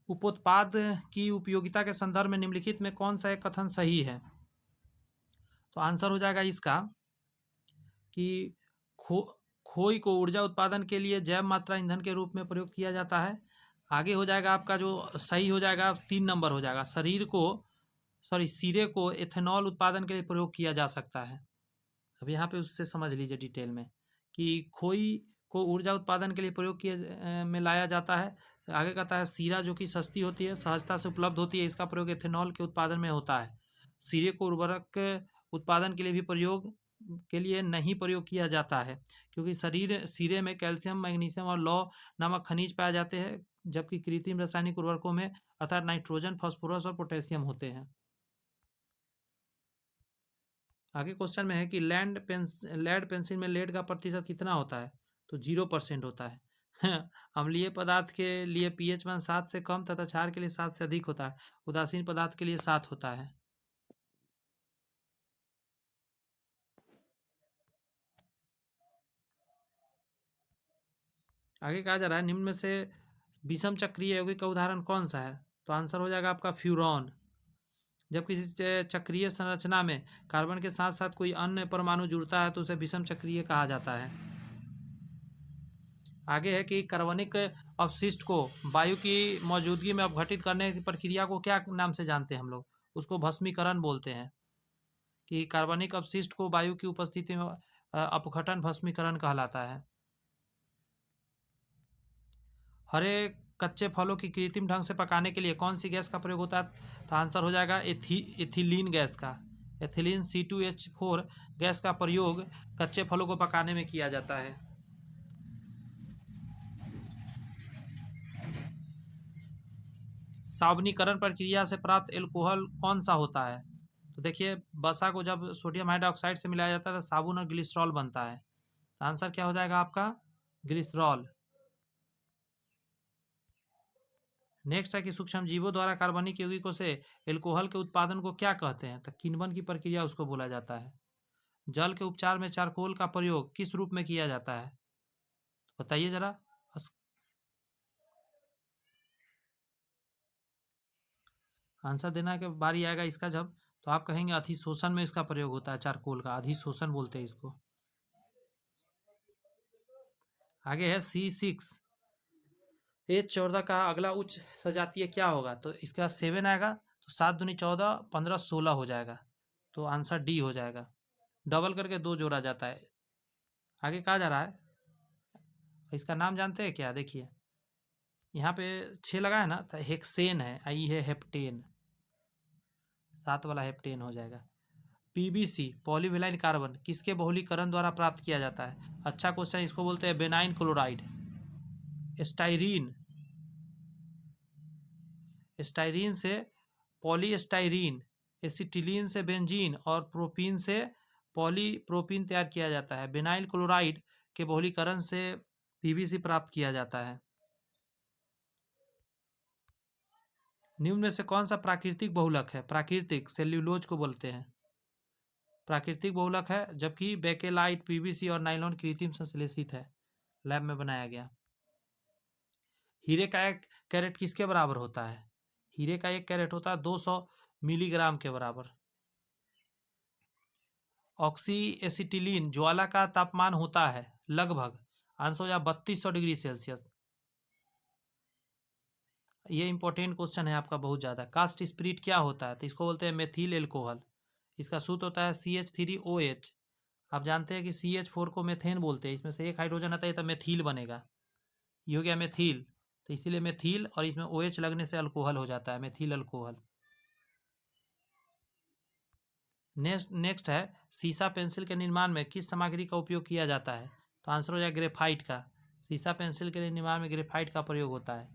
उपोत्पाद की उपयोगिता के संदर्भ में निम्नलिखित में कौन सा एक कथन सही है? तो आंसर हो जाएगा इसका कि खोई को ऊर्जा उत्पादन के लिए जैव मात्रा ईंधन के रूप में प्रयोग किया जाता है। आगे हो जाएगा आपका जो सही हो जाएगा 3 नंबर हो जाएगा, सीरे को एथेनॉल उत्पादन के लिए प्रयोग किया जा सकता है। अब यहाँ पे उससे समझ लीजिए डिटेल में कि खोई को ऊर्जा उत्पादन के लिए प्रयोग किए में लाया जाता है। आगे कहता है सीरा जो कि सस्ती होती है, सहजता से उपलब्ध होती है, इसका प्रयोग एथेनॉल के उत्पादन में होता है। सीरे को उर्वरक उत्पादन के लिए भी प्रयोग के लिए नहीं प्रयोग किया जाता है, क्योंकि शरीर सिरे में कैल्शियम, मैग्नीशियम और लौह नामक खनिज पाए जाते हैं, जबकि कृत्रिम रासायनिक उर्वरकों में अर्थात नाइट्रोजन, फास्फोरस और पोटेशियम होते हैं। आगे क्वेश्चन में है कि लेड पेंसिल में लेड का प्रतिशत कितना होता है? तो 0% होता है। अम्लीय पदार्थ के लिए पीएच मान 7 से कम तथा क्षार के लिए 7 से अधिक होता है। उदासीन पदार्थ के लिए 7 होता है। आगे कहा जा रहा है निम्न में से विषम चक्रीय यौगिक का उदाहरण कौन सा है? तो आंसर हो जाएगा आपका फ्यूरॉन। जब किसी चक्रीय संरचना में कार्बन के साथ साथ कोई अन्य परमाणु जुड़ता है तो उसे विषम चक्रीय कहा जाता है। आगे है कि कार्बनिक अपशिष्ट को वायु की मौजूदगी में अपघटित करने की प्रक्रिया को क्या नाम से जानते हैं हम लोग? उसको भस्मीकरण बोलते हैं। कि कार्बनिक अपशिष्ट को वायु की उपस्थिति में अपघटन भस्मीकरण कहलाता है। हरे कच्चे फलों की कृत्रिम ढंग से पकाने के लिए कौन सी गैस का प्रयोग होता है? तो आंसर हो जाएगा एथिलीन गैस का। एथिलीन C2H4 गैस का प्रयोग कच्चे फलों को पकाने में किया जाता है। सावनीकरण प्रक्रिया से प्राप्त एल्कोहल कौन सा होता है? तो देखिए, वसा को जब सोडियम हाइड्रोक्साइड से मिलाया जाता है तो साबुन और ग्लिसरॉल बनता है। आंसर क्या हो जाएगा आपका? ग्लिसरॉल। नेक्स्ट है कि सूक्ष्म जीवों द्वारा कार्बनिक यौगिकों से एल्कोहल के उत्पादन को क्या कहते हैं? तो किण्वन की प्रक्रिया उसको बोला जाता है। जल के उपचार में चारकोल का प्रयोग किस रूप में किया जाता है? तो बताइए जरा। आंसर देना के बारी आएगा इसका जब, तो आप कहेंगे अधिशोषण में इसका प्रयोग होता है। चारकोल का अधिशोषण बोलते हैं इसको। आगे है C6H14 का अगला उच्च सजातीय क्या होगा? तो इसका 7 आएगा, तो 7 दूनी 14, 15 16 हो जाएगा। तो आंसर डी हो जाएगा। डबल करके 2 जोड़ा जाता है। आगे कहा जा रहा है, इसका नाम जानते हैं क्या? देखिए यहाँ पे 6 लगा है ना, तो हेक्सेन है, आई है हेप्टेन। 7 वाला हेप्टेन हो जाएगा। पीबीसी पॉलीविनाइल कार्बन किसके बहुलीकरण द्वारा प्राप्त किया जाता है? अच्छा क्वेश्चन, इसको बोलते हैं बेनाइन क्लोराइड। स्टाइरीन, स्टाइरीन से पॉलीस्टाइरीन, एसिटिलीन से बेंजीन और प्रोपीन से पॉलीप्रोपीन तैयार किया जाता है। बेनाइल क्लोराइड के बहुलीकरण से पीबीसी प्राप्त किया जाता है। निम्न में से कौन सा प्राकृतिक बहुलक है? प्राकृतिक सेल्यूलोज को बोलते हैं। प्राकृतिक बहुलक है, जबकि बेकेलाइट, पीवीसी और नाइलॉन कृत्रिम संश्लेषित है, लैब में बनाया गया। हीरे का 1 कैरेट किसके बराबर होता है? हीरे का 1 कैरेट होता है 200 मिलीग्राम के बराबर। ऑक्सी एसिटिलीन ज्वाला का तापमान होता है लगभग आंसर या 3200 डिग्री सेल्सियस। ये इंपॉर्टेंट क्वेश्चन है आपका बहुत ज़्यादा। कास्ट स्पिरिट क्या होता है? तो इसको बोलते हैं मेथिल एल्कोहल। इसका सूत्र होता है CH3OH। आप जानते हैं कि CH4 को मेथेन बोलते हैं, इसमें से एक हाइड्रोजन आता है तो मेथिल बनेगा, ये हो गया मेथिल। तो इसीलिए मेथिल और इसमें OH लगने से अल्कोहल हो जाता है, मेथिल अल्कोहल। नेक्स्ट है सीसा पेंसिल के निर्माण में किस सामग्री का उपयोग किया जाता है? तो आंसर हो जाएगा ग्रेफाइट का। सीसा पेंसिल के निर्माण में ग्रेफाइट का प्रयोग होता है।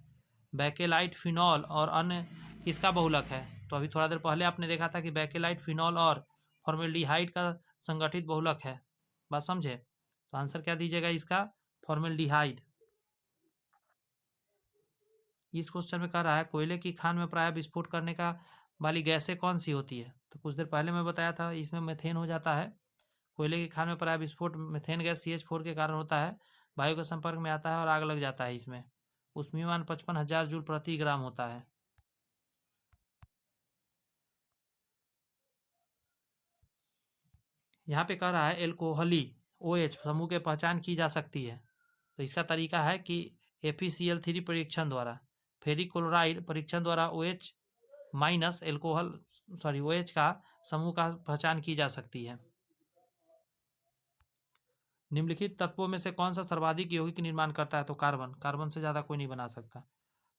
बैकेलाइट, फिनॉल और अन्य किसका बहुलक है? तो अभी थोड़ा देर पहले आपने देखा था कि बैकेलाइट, फिनॉल और फॉर्मेल्डिहाइड का संगठित बहुलक है। बात समझे? तो आंसर क्या दीजिएगा इसका? फॉर्मेल्डिहाइड। इस क्वेश्चन में कह रहा है कोयले की खान में प्रायः विस्फोट करने का वाली गैसें कौन सी होती है? तो कुछ देर पहले मैं बताया था, इसमें मेथेन हो जाता है। कोयले की खान में प्रायः विस्फोट मेथेन गैस CH4 के कारण होता है। वायु के संपर्क में आता है और आग लग जाता है इसमें। उष्मीयमान 55,000 जूल प्रति ग्राम होता है। यहाँ पे कह रहा है एल्कोहली OH समूह की पहचान की जा सकती है। तो इसका तरीका है कि FeCl3 परीक्षण द्वारा, फेरिक क्लोराइड परीक्षण द्वारा OH माइनस एल्कोहल OH का समूह का पहचान की जा सकती है। निम्नलिखित तत्वों में से कौन सा सर्वाधिक यौगिक निर्माण करता है? तो कार्बन। कार्बन से ज़्यादा कोई नहीं बना सकता।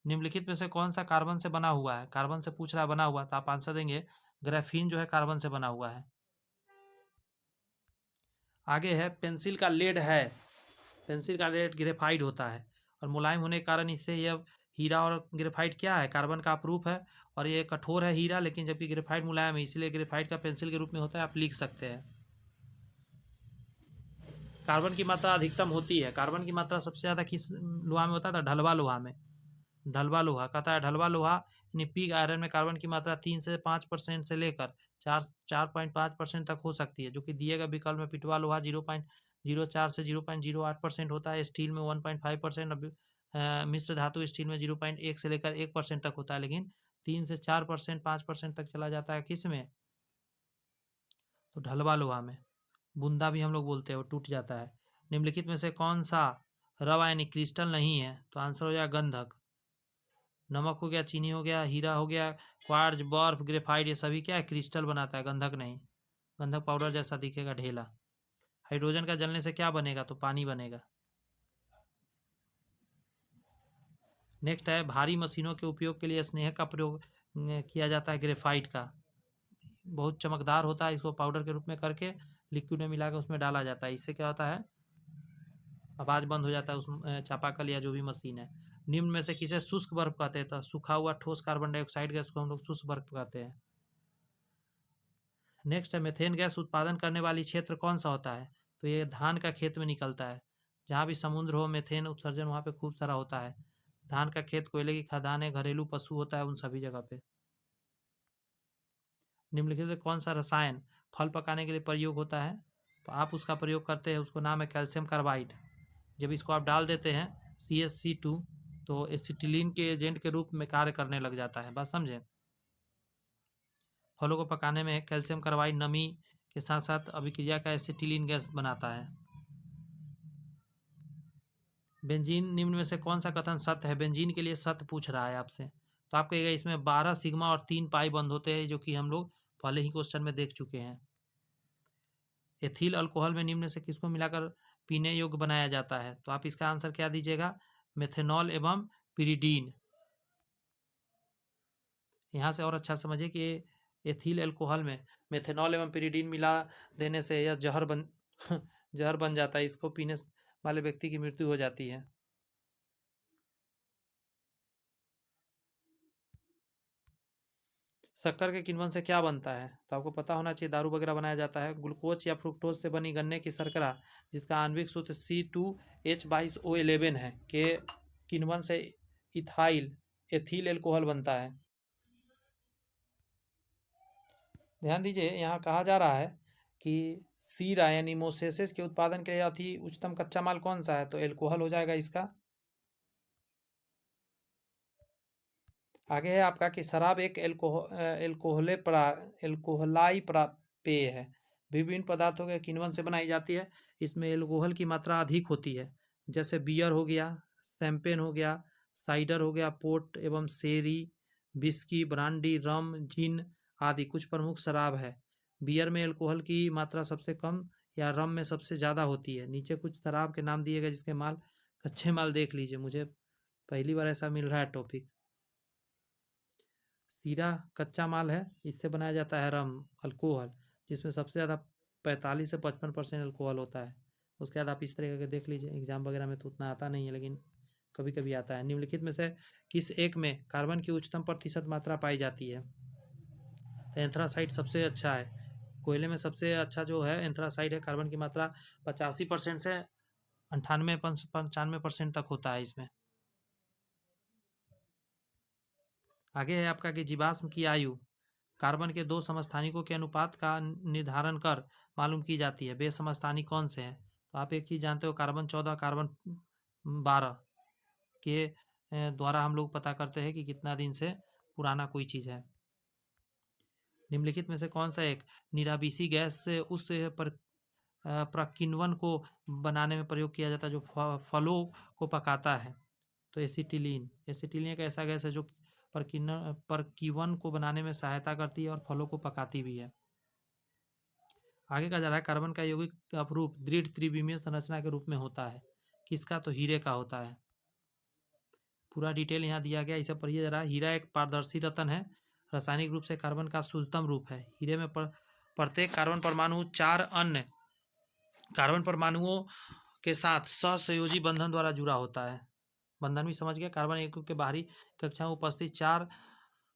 निम्नलिखित में से कौन सा कार्बन से बना हुआ है? कार्बन से पूछ रहा है बना हुआ, तो आप आंसर देंगे ग्राफीन जो है कार्बन से बना हुआ है। आगे है पेंसिल का लेड है, पेंसिल का लेड ग्रेफाइट होता है और मुलायम होने के कारण इससे यह हीरा और ग्रेफाइट क्या है, कार्बन का अपरूप है और ये कठोर है हीरा, लेकिन जबकि ग्रेफाइट मुलायम है, इसलिए ग्रेफाइट का पेंसिल के रूप में होता है, आप लिख सकते हैं। कार्बन की मात्रा अधिकतम होती है, कार्बन की मात्रा सबसे ज़्यादा किस लोहा में होता है, तो ढलवा लोहा में। ढलवा लोहा कहता है, ढलवा लोहा यानी पिग आयरन में कार्बन की मात्रा 3 से 5% से लेकर 4.5% तक हो सकती है, जो कि दिए गए विकल्प में पिटवा लोहा 0.04 से 0.08% होता है, स्टील में 1.5%, मिश्र धातु स्टील में 0.1 से लेकर 1% तक होता है, लेकिन 3 से 4%, 5% तक चला जाता है किस में, तो ढलवा लोहा में। बूंदा भी हम लोग बोलते हैं, वो टूट जाता है। निम्नलिखित में से कौन सा रवा यानी क्रिस्टल नहीं है, तो आंसर हो जाएगा गंधक। नमक हो गया, चीनी हो गया, हीरा हो गया, क्वार्ज, बर्फ, ग्रेफाइट, ये सभी क्या है, क्रिस्टल बनाता है, गंधक नहीं। गंधक पाउडर जैसा दिखेगा, ढेला। हाइड्रोजन का जलने से क्या बनेगा, तो पानी बनेगा। नेक्स्ट है, भारी मशीनों के उपयोग के लिए स्नेहक का प्रयोग किया जाता है ग्रेफाइट का। बहुत चमकदार होता है, इसको पाउडर के रूप में करके लिक्विड में मिलाकर उसमें डाला जाता है, इससे क्या होता है, आवाज़ बंद हो जाता है उस चापाकल या जो भी मशीन है। निम्न में से किसे शुष्क बर्फ कहते हैं, तो सूखा हुआ ठोस कार्बन डाइऑक्साइड गैस को हम लोग शुष्क बर्फ कहते हैं। नेक्स्ट है, मेथेन गैस उत्पादन करने वाली क्षेत्र कौन सा होता है, तो ये धान का खेत में निकलता है। जहाँ भी समुद्र हो, मेथेन उत्सर्जन वहाँ पे खूब सारा होता है। धान का खेत, कोयले की खदानें, घरेलू पशु होता है उन सभी जगह पे। निम्नलिखित में कौन सा रसायन फल पकाने के लिए प्रयोग होता है, तो आप उसका प्रयोग करते हैं, उसको नाम है कैल्शियम कार्बाइड। जब इसको आप डाल देते हैं CH2 तो एसिटिलीन के एजेंट के रूप में कार्य करने लग जाता है, बात समझे। फलों को पकाने में कैल्शियम कार्बाइड नमी के साथ साथ अभिक्रिया का एसिटिलीन गैस बनाता है। बेंजीन निम्न में से कौन सा कथन सत्य है, बेंजीन के लिए सत्य पूछ रहा है आपसे, तो आप कहिएगा इसमें 12 सिग्मा और 3 पाई बंद होते हैं, जो कि हम लोग पहले ही क्वेश्चन में देख चुके हैं। एथिल अल्कोहल में निम्न से किसको मिलाकर पीने योग्य बनाया जाता है, तो आप इसका आंसर क्या दीजिएगा, मेथेनॉल एवं पिरिडीन। यहाँ से और अच्छा समझिए कि एथिल अल्कोहल में मेथेनॉल एवं पिरिडीन मिला देने से यह जहर बन जहर बन जाता है, इसको पीने वाले व्यक्ति की मृत्यु हो जाती है। शक्कर के किण्वन से क्या बनता है, तो आपको पता होना चाहिए, दारू वगैरह बनाया जाता है। ग्लूकोज या फ्रुक्टोज से बनी गन्ने की शर्करा जिसका आणविक सूत्र C2H22O11 है के किण्वन से इथाइल एथिल अल्कोहल बनता है। ध्यान दीजिए, यहाँ कहा जा रहा है कि सीरा यानी मोसेसेस के उत्पादन के लिए अति उच्चतम कच्चा माल कौन सा है, तो एल्कोहल हो जाएगा इसका। आगे है आपका कि शराब एक एल्कोहलाई पेय है, विभिन्न पदार्थों के किण्वन से बनाई जाती है, इसमें एल्कोहल की मात्रा अधिक होती है, जैसे बियर हो गया, शैंपेन हो गया, साइडर हो गया, पोर्ट एवं शेरी, विस्की, ब्रांडी, रम, जिन आदि कुछ प्रमुख शराब है। बियर में एल्कोहल की मात्रा सबसे कम या रम में सबसे ज़्यादा होती है। नीचे कुछ शराब के नाम दिए गए जिसके माल कच्चे माल देख लीजिए, मुझे पहली बार ऐसा मिल रहा है टॉपिक। सीरा कच्चा माल है, इससे बनाया जाता है रम अल्कोहल, जिसमें सबसे ज़्यादा 45 से 55% अल्कोहल होता है। उसके बाद आप इस तरह के देख लीजिए, एग्जाम वगैरह में तो उतना आता नहीं है, लेकिन कभी कभी आता है। निम्नलिखित में से किस एक में कार्बन की उच्चतम प्रतिशत मात्रा पाई जाती है, तो एंथ्रासाइट सबसे अच्छा है। कोयले में सबसे अच्छा जो है एंथ्रासाइट है, कार्बन की मात्रा 85% से 98-95% तक होता है इसमें। आगे है आपका कि जीवाश्म की आयु कार्बन के 2 समस्थानिकों के अनुपात का निर्धारण कर मालूम की जाती है, वे समस्थानिक कौन से हैं, तो आप एक चीज़ जानते हो, कार्बन 14 कार्बन 12 के द्वारा हम लोग पता करते हैं कि कितना दिन से पुराना कोई चीज़ है। निम्नलिखित में से कौन सा एक निरामिषी गैस से उस प्रकिण्वन को बनाने में प्रयोग किया जाता है जो फलों को पकाता है, तो एसिटिलीन। एसिटिलीन एक ऐसा गैस है जो प्रकीवन को बनाने में सहायता करती है और फलों को पकाती भी है। आगे का जा रहा है, कार्बन का यौगिक अपरूप दृढ़ त्रिविमीय संरचना के रूप में होता है, किसका, तो हीरे का होता है। पूरा डिटेल यहाँ दिया गया, इसे पढ़िए जरा। हीरा एक पारदर्शी रत्न है, रासायनिक रूप से कार्बन का शुद्धतम रूप है। हीरे में प्रत्येक कार्बन परमाणु 4 अन्य कार्बन परमाणुओं के साथ सहसंयोजी बंधन द्वारा जुड़ा होता है। बंधन भी समझ गए। कार्बन एकक के बाहरी कक्षा में उपस्थित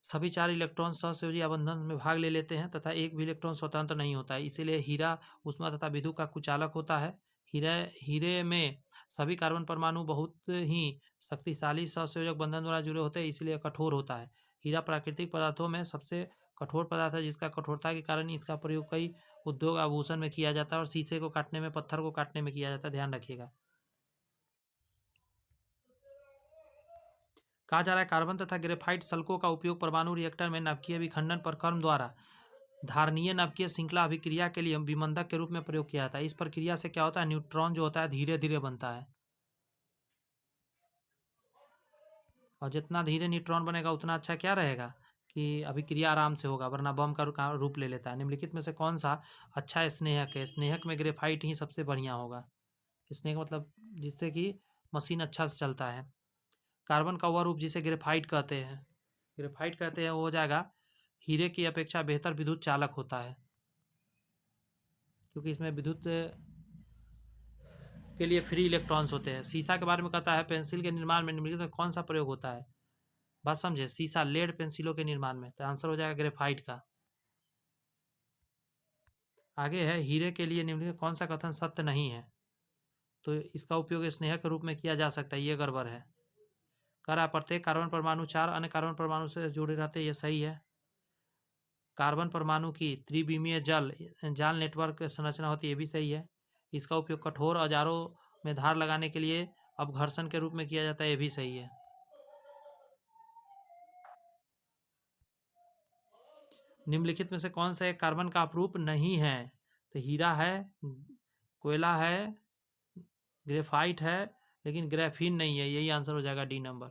सभी 4 इलेक्ट्रॉन सहसंयोजी बंधन में भाग ले लेते हैं तथा एक भी इलेक्ट्रॉन स्वतंत्र नहीं होता है। इसीलिए हीरा ऊष्मा तथा विद्युत का कुचालक होता है। हीरे में सभी कार्बन परमाणु बहुत ही शक्तिशाली सहसंयोजक बंधन द्वारा जुड़े होते हैं, इसलिए कठोर होता है। हीरा प्राकृतिक पदार्थों में सबसे कठोर पदार्थ है, जिसका कठोरता के कारण इसका प्रयोग कई उद्योग आभूषण में किया जाता है और शीशे को काटने में, पत्थर को काटने में किया जाता है। ध्यान रखिएगा। कहा जा रहा है कार्बन तथा ग्रेफाइट सल्कों का उपयोग परमाणु रिएक्टर में नाभिकीय विखंडन प्रक्रम द्वारा धारणीय नाभिकीय श्रृंखला अभिक्रिया के लिए विमंदक के रूप में प्रयोग किया जाता है। इस प्रक्रिया से क्या होता है, न्यूट्रॉन जो होता है धीरे धीरे बनता है, और जितना धीरे न्यूट्रॉन बनेगा उतना अच्छा क्या रहेगा कि अभिक्रिया आराम से होगा, वरना बम का रूप ले लेता है। निम्नलिखित में से कौन सा अच्छा स्नेहक है? स्नेहक में ग्रेफाइट ही सबसे बढ़िया होगा। स्नेहक मतलब जिससे कि मशीन अच्छा से चलता है। कार्बन का वह रूप जिसे ग्रेफाइट कहते हैं वो हो जाएगा हीरे की अपेक्षा बेहतर विद्युत चालक होता है, क्योंकि इसमें विद्युत के लिए फ्री इलेक्ट्रॉन्स होते हैं। शीशा के बारे में कहता है पेंसिल के निर्माण में निम्नलिखित में कौन सा प्रयोग होता है? बात समझे, शीशा लेड पेंसिलों के निर्माण में, तो आंसर हो जाएगा ग्रेफाइट का। आगे है हीरे के लिए निम्नलिखित कौन सा कथन सत्य नहीं है? तो इसका उपयोग स्नेहक के रूप में किया जा सकता है, ये गड़बड़ है। कह रहा प्रत्येक कार्बन परमाणु 4 अन्य कार्बन परमाणु से जुड़े रहते हैं, ये सही है। कार्बन परमाणु की त्रिविमीय जाल नेटवर्क संरचना होती है, ये भी सही है। इसका उपयोग कठोर औजारों में धार लगाने के लिए अपघर्षण के रूप में किया जाता है, ये भी सही है। निम्नलिखित में से कौन सा एक कार्बन का अपरूप नहीं है? तो हीरा है, कोयला है, ग्रेफाइट है, लेकिन ग्रेफीन नहीं है। यही आंसर हो जाएगा डी नंबर।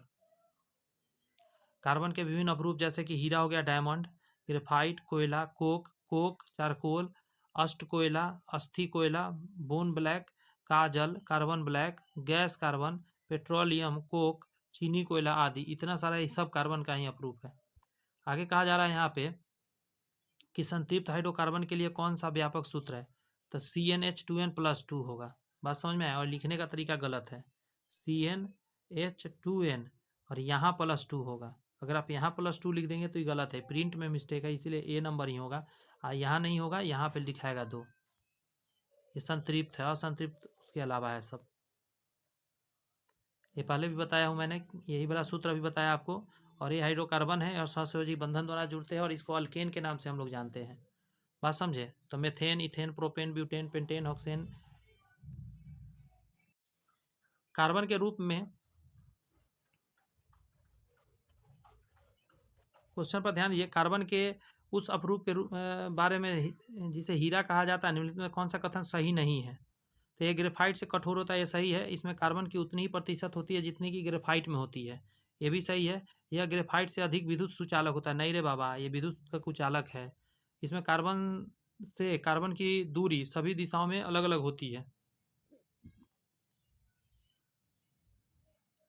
कार्बन के विभिन्न अपरूप जैसे कि हीरा हो गया डायमंड, ग्रेफाइट कोयला, कोक चारकोल, अष्ट कोयला, अस्थि कोयला, बोन ब्लैक, काजल carbon black, gas carbon, petroleum, coke, चीनी कोयला आदि। इतना सारा ये सब कार्बन का ही अपरूप है। आगे कहा जा रहा है यहाँ पे कि संतृप्त हाइड्रोकार्बन के लिए कौन सा व्यापक सूत्र है? तो CnH2n+2 होगा। बात समझ में आया? और लिखने का तरीका गलत है, CnH2n और यहाँ +2 होगा। अगर आप यहाँ +2 लिख देंगे तो ये गलत है, प्रिंट में मिस्टेक है, इसीलिए ए नंबर ही होगा। यहाँ नहीं होगा, यहाँ पे लिखाएगा 2। ये संतृप्त है, असंतृप्त उसके अलावा है सब। ये पहले भी बताया हूँ मैंने, यही वाला सूत्र अभी बताया आपको। और ये हाइड्रोकार्बन है और सहसंयोजी बंधन द्वारा जुड़ते हैं, और इसको अल्केन के नाम से हम लोग जानते हैं। बात समझे? तो methane, ethane, propane, butane, pentane, hexane. Carbon के रूप में क्वेश्चन पर ध्यान दीजिए। कार्बन के उस अपरूप के बारे में जिसे हीरा कहा जाता है, निम्नलिखित में कौन सा कथन सही नहीं है? तो ये ग्रेफाइट से कठोर होता है, ये सही है। इसमें कार्बन की उतनी ही प्रतिशत होती है जितनी की ग्रेफाइट में होती है, ये भी सही है। यह ग्रेफाइट से अधिक विद्युत सुचालक होता है, नहीं रे बाबा, ये विद्युत का कुचालक है। इसमें कार्बन की दूरी सभी दिशाओं में अलग अलग होती है,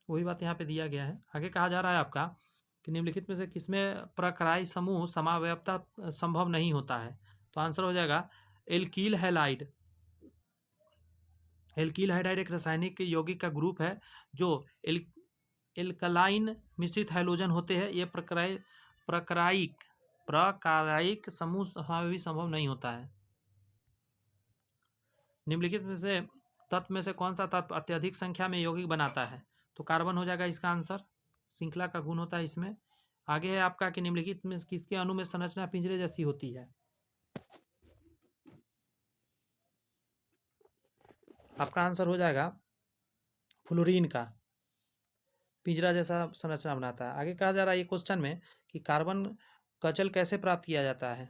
वही बात यहाँ पे दिया गया है। आगे कहा जा रहा है आपका कि निम्नलिखित में से किसमें प्रकाराई समूह समावयवता संभव नहीं होता है? तो आंसर हो जाएगा एल्कील हैलाइड। एल्कील हाइड्राइड एक रासायनिक यौगिक का ग्रुप है जो एल्कलाइन मिश्रित हैलोजन होते हैं। ये प्रकाराइक समूह में भी संभव नहीं होता है। निम्नलिखित में से तत्व में से कौन सा तत्व अत्यधिक संख्या में यौगिक बनाता है? तो कार्बन हो जाएगा इसका आंसर। श्रृंखला का गुण होता है इसमें। आगे है आपका कि निम्नलिखित में किसके अणु में संरचना पिंजरे जैसी होती है? आपका आंसर हो जाएगा फ्लोरीन का, पिंजरा जैसा संरचना बनाता है। आगे कहा जा रहा है ये क्वेश्चन में कि कार्बन कजल कैसे प्राप्त किया जाता है?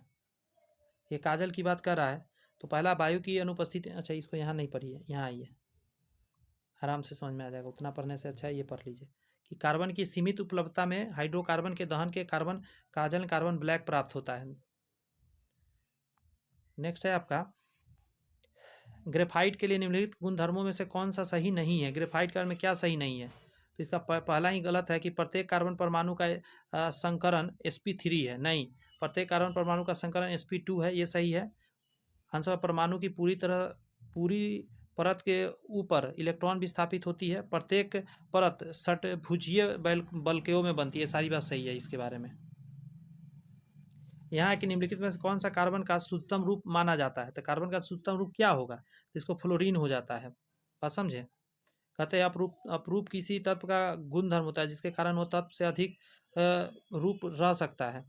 ये काजल की बात कर रहा है। तो पहला वायु की अनुपस्थिति, अच्छा इसको यहाँ नहीं पढ़िए, यहाँ आइए, आराम से समझ में आ जाएगा। उतना पढ़ने से अच्छा है ये पढ़ लीजिए कि कार्बन की सीमित उपलब्धता में हाइड्रोकार्बन के दहन के कार्बन काजल कार्बन ब्लैक प्राप्त होता है। नेक्स्ट है आपका ग्रेफाइट के लिए निम्नलिखित गुणधर्मों में से कौन सा सही नहीं है? ग्रेफाइट कार्बन में क्या सही नहीं है? तो इसका पहला ही गलत है कि प्रत्येक कार्बन परमाणु का संकरण sp3 है। नहीं, प्रत्येक कार्बन परमाणु का संकरण sp2 है, ये सही है। आंसर परमाणु की पूरी परत के ऊपर इलेक्ट्रॉन विस्थापित होती है। प्रत्येक परत षटभुजीय बल्कयों में बनती है। सारी बात सही है इसके बारे में। यहाँ कि निम्नलिखित में से कौन सा कार्बन का शुद्धतम रूप माना जाता है? तो कार्बन का शुद्धतम रूप क्या होगा? तो इसको फ्लोरीन हो जाता है। बात समझे? कहते हैं अपरूप किसी तत्व का गुण धर्म होता है जिसके कारण वो तत्व से अधिक रूप रह सकता है।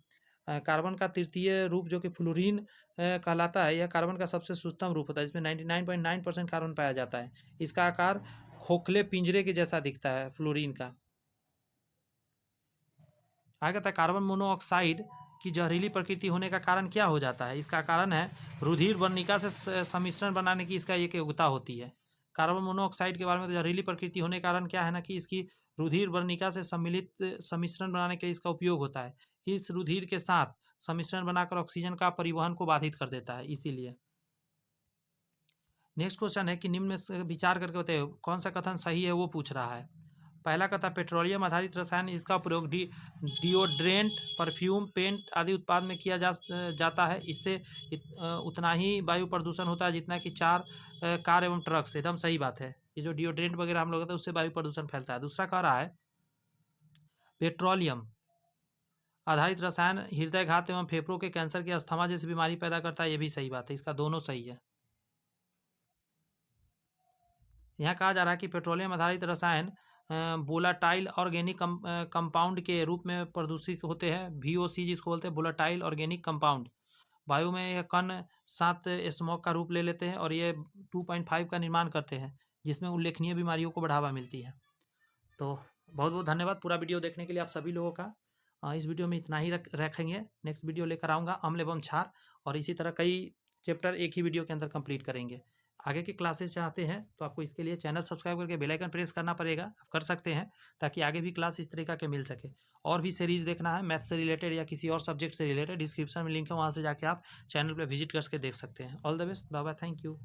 कार्बन का तृतीय रूप जो कि फ्लोरीन कहलाता है, यह कार्बन का सबसे शुद्धतम रूप होता है जिसमें 99.9% कार्बन पाया जाता है। इसका आकार खोखले पिंजरे के जैसा दिखता है फ्लोरीन का। आगे कहता है कार्बन मोनोऑक्साइड की जहरीली प्रकृति होने का कारण क्या हो जाता है? इसका कारण है रुधिर वर्णिका से सम्मिश्रण बनाने की इसका एक योग्यता होती है। कार्बन मोनोऑक्साइड के बारे में तो जहरीली प्रकृति होने के कारण क्या है ना कि इसकी रुधिर वर्णिका से सम्मिश्रण बनाने के लिए इसका उपयोग होता है। इस रुधिर के साथ सम्मिश्रण बनाकर ऑक्सीजन का परिवहन को बाधित कर देता है, इसीलिए। नेक्स्ट क्वेश्चन है कि निम्न में विचार करके बताइए कौन सा कथन सही है, वो पूछ रहा है। पहला कथा पेट्रोलियम आधारित रसायन, इसका प्रयोग डिओड्रेंट, परफ्यूम, पेंट आदि उत्पाद में किया जाता है। इससे उतना ही वायु प्रदूषण होता है जितना कि 4 कार एवं ट्रक से। एकदम सही बात है। ये जो डिओड्रेंट वगैरह हम लोग होते हैं उससे वायु प्रदूषण फैलता है। दूसरा कह रहा है पेट्रोलियम आधारित रसायन हृदयघात एवं फेफड़ों के कैंसर की अस्थमा जैसी बीमारी पैदा करता है। ये भी सही बात है। इसका दोनों सही है। यहाँ कहा जा रहा है कि पेट्रोलियम आधारित रसायन वोलाटाइल ऑर्गेनिक कंपाउंड के रूप में प्रदूषित होते हैं। VOC जिसको बोलते हैं वोलाटाइल ऑर्गेनिक कंपाउंड। वायु में यह कण साथ स्मोक का रूप ले लेते हैं और ये 2.5 का निर्माण करते हैं जिसमें उल्लेखनीय बीमारियों को बढ़ावा मिलती है। तो बहुत बहुत धन्यवाद पूरा वीडियो देखने के लिए आप सभी लोगों का। इस वीडियो में इतना ही रखेंगे। नेक्स्ट वीडियो लेकर आऊँगा अम्ल एवं क्षार, और इसी तरह कई चैप्टर एक ही वीडियो के अंदर कंप्लीट करेंगे। आगे की क्लासेस चाहते हैं तो आपको इसके लिए चैनल सब्सक्राइब करके बेल आइकन प्रेस करना पड़ेगा। आप कर सकते हैं ताकि आगे भी क्लास इस तरीका के मिल सके। और भी सीरीज़ देखना है मैथ से रिलेटेड या किसी और सब्जेक्ट से रिलेटेड, डिस्क्रिप्शन में लिंक है, वहाँ से जाके आप चैनल पर विजिट करके देख सकते हैं। All the best, bye bye, thank you.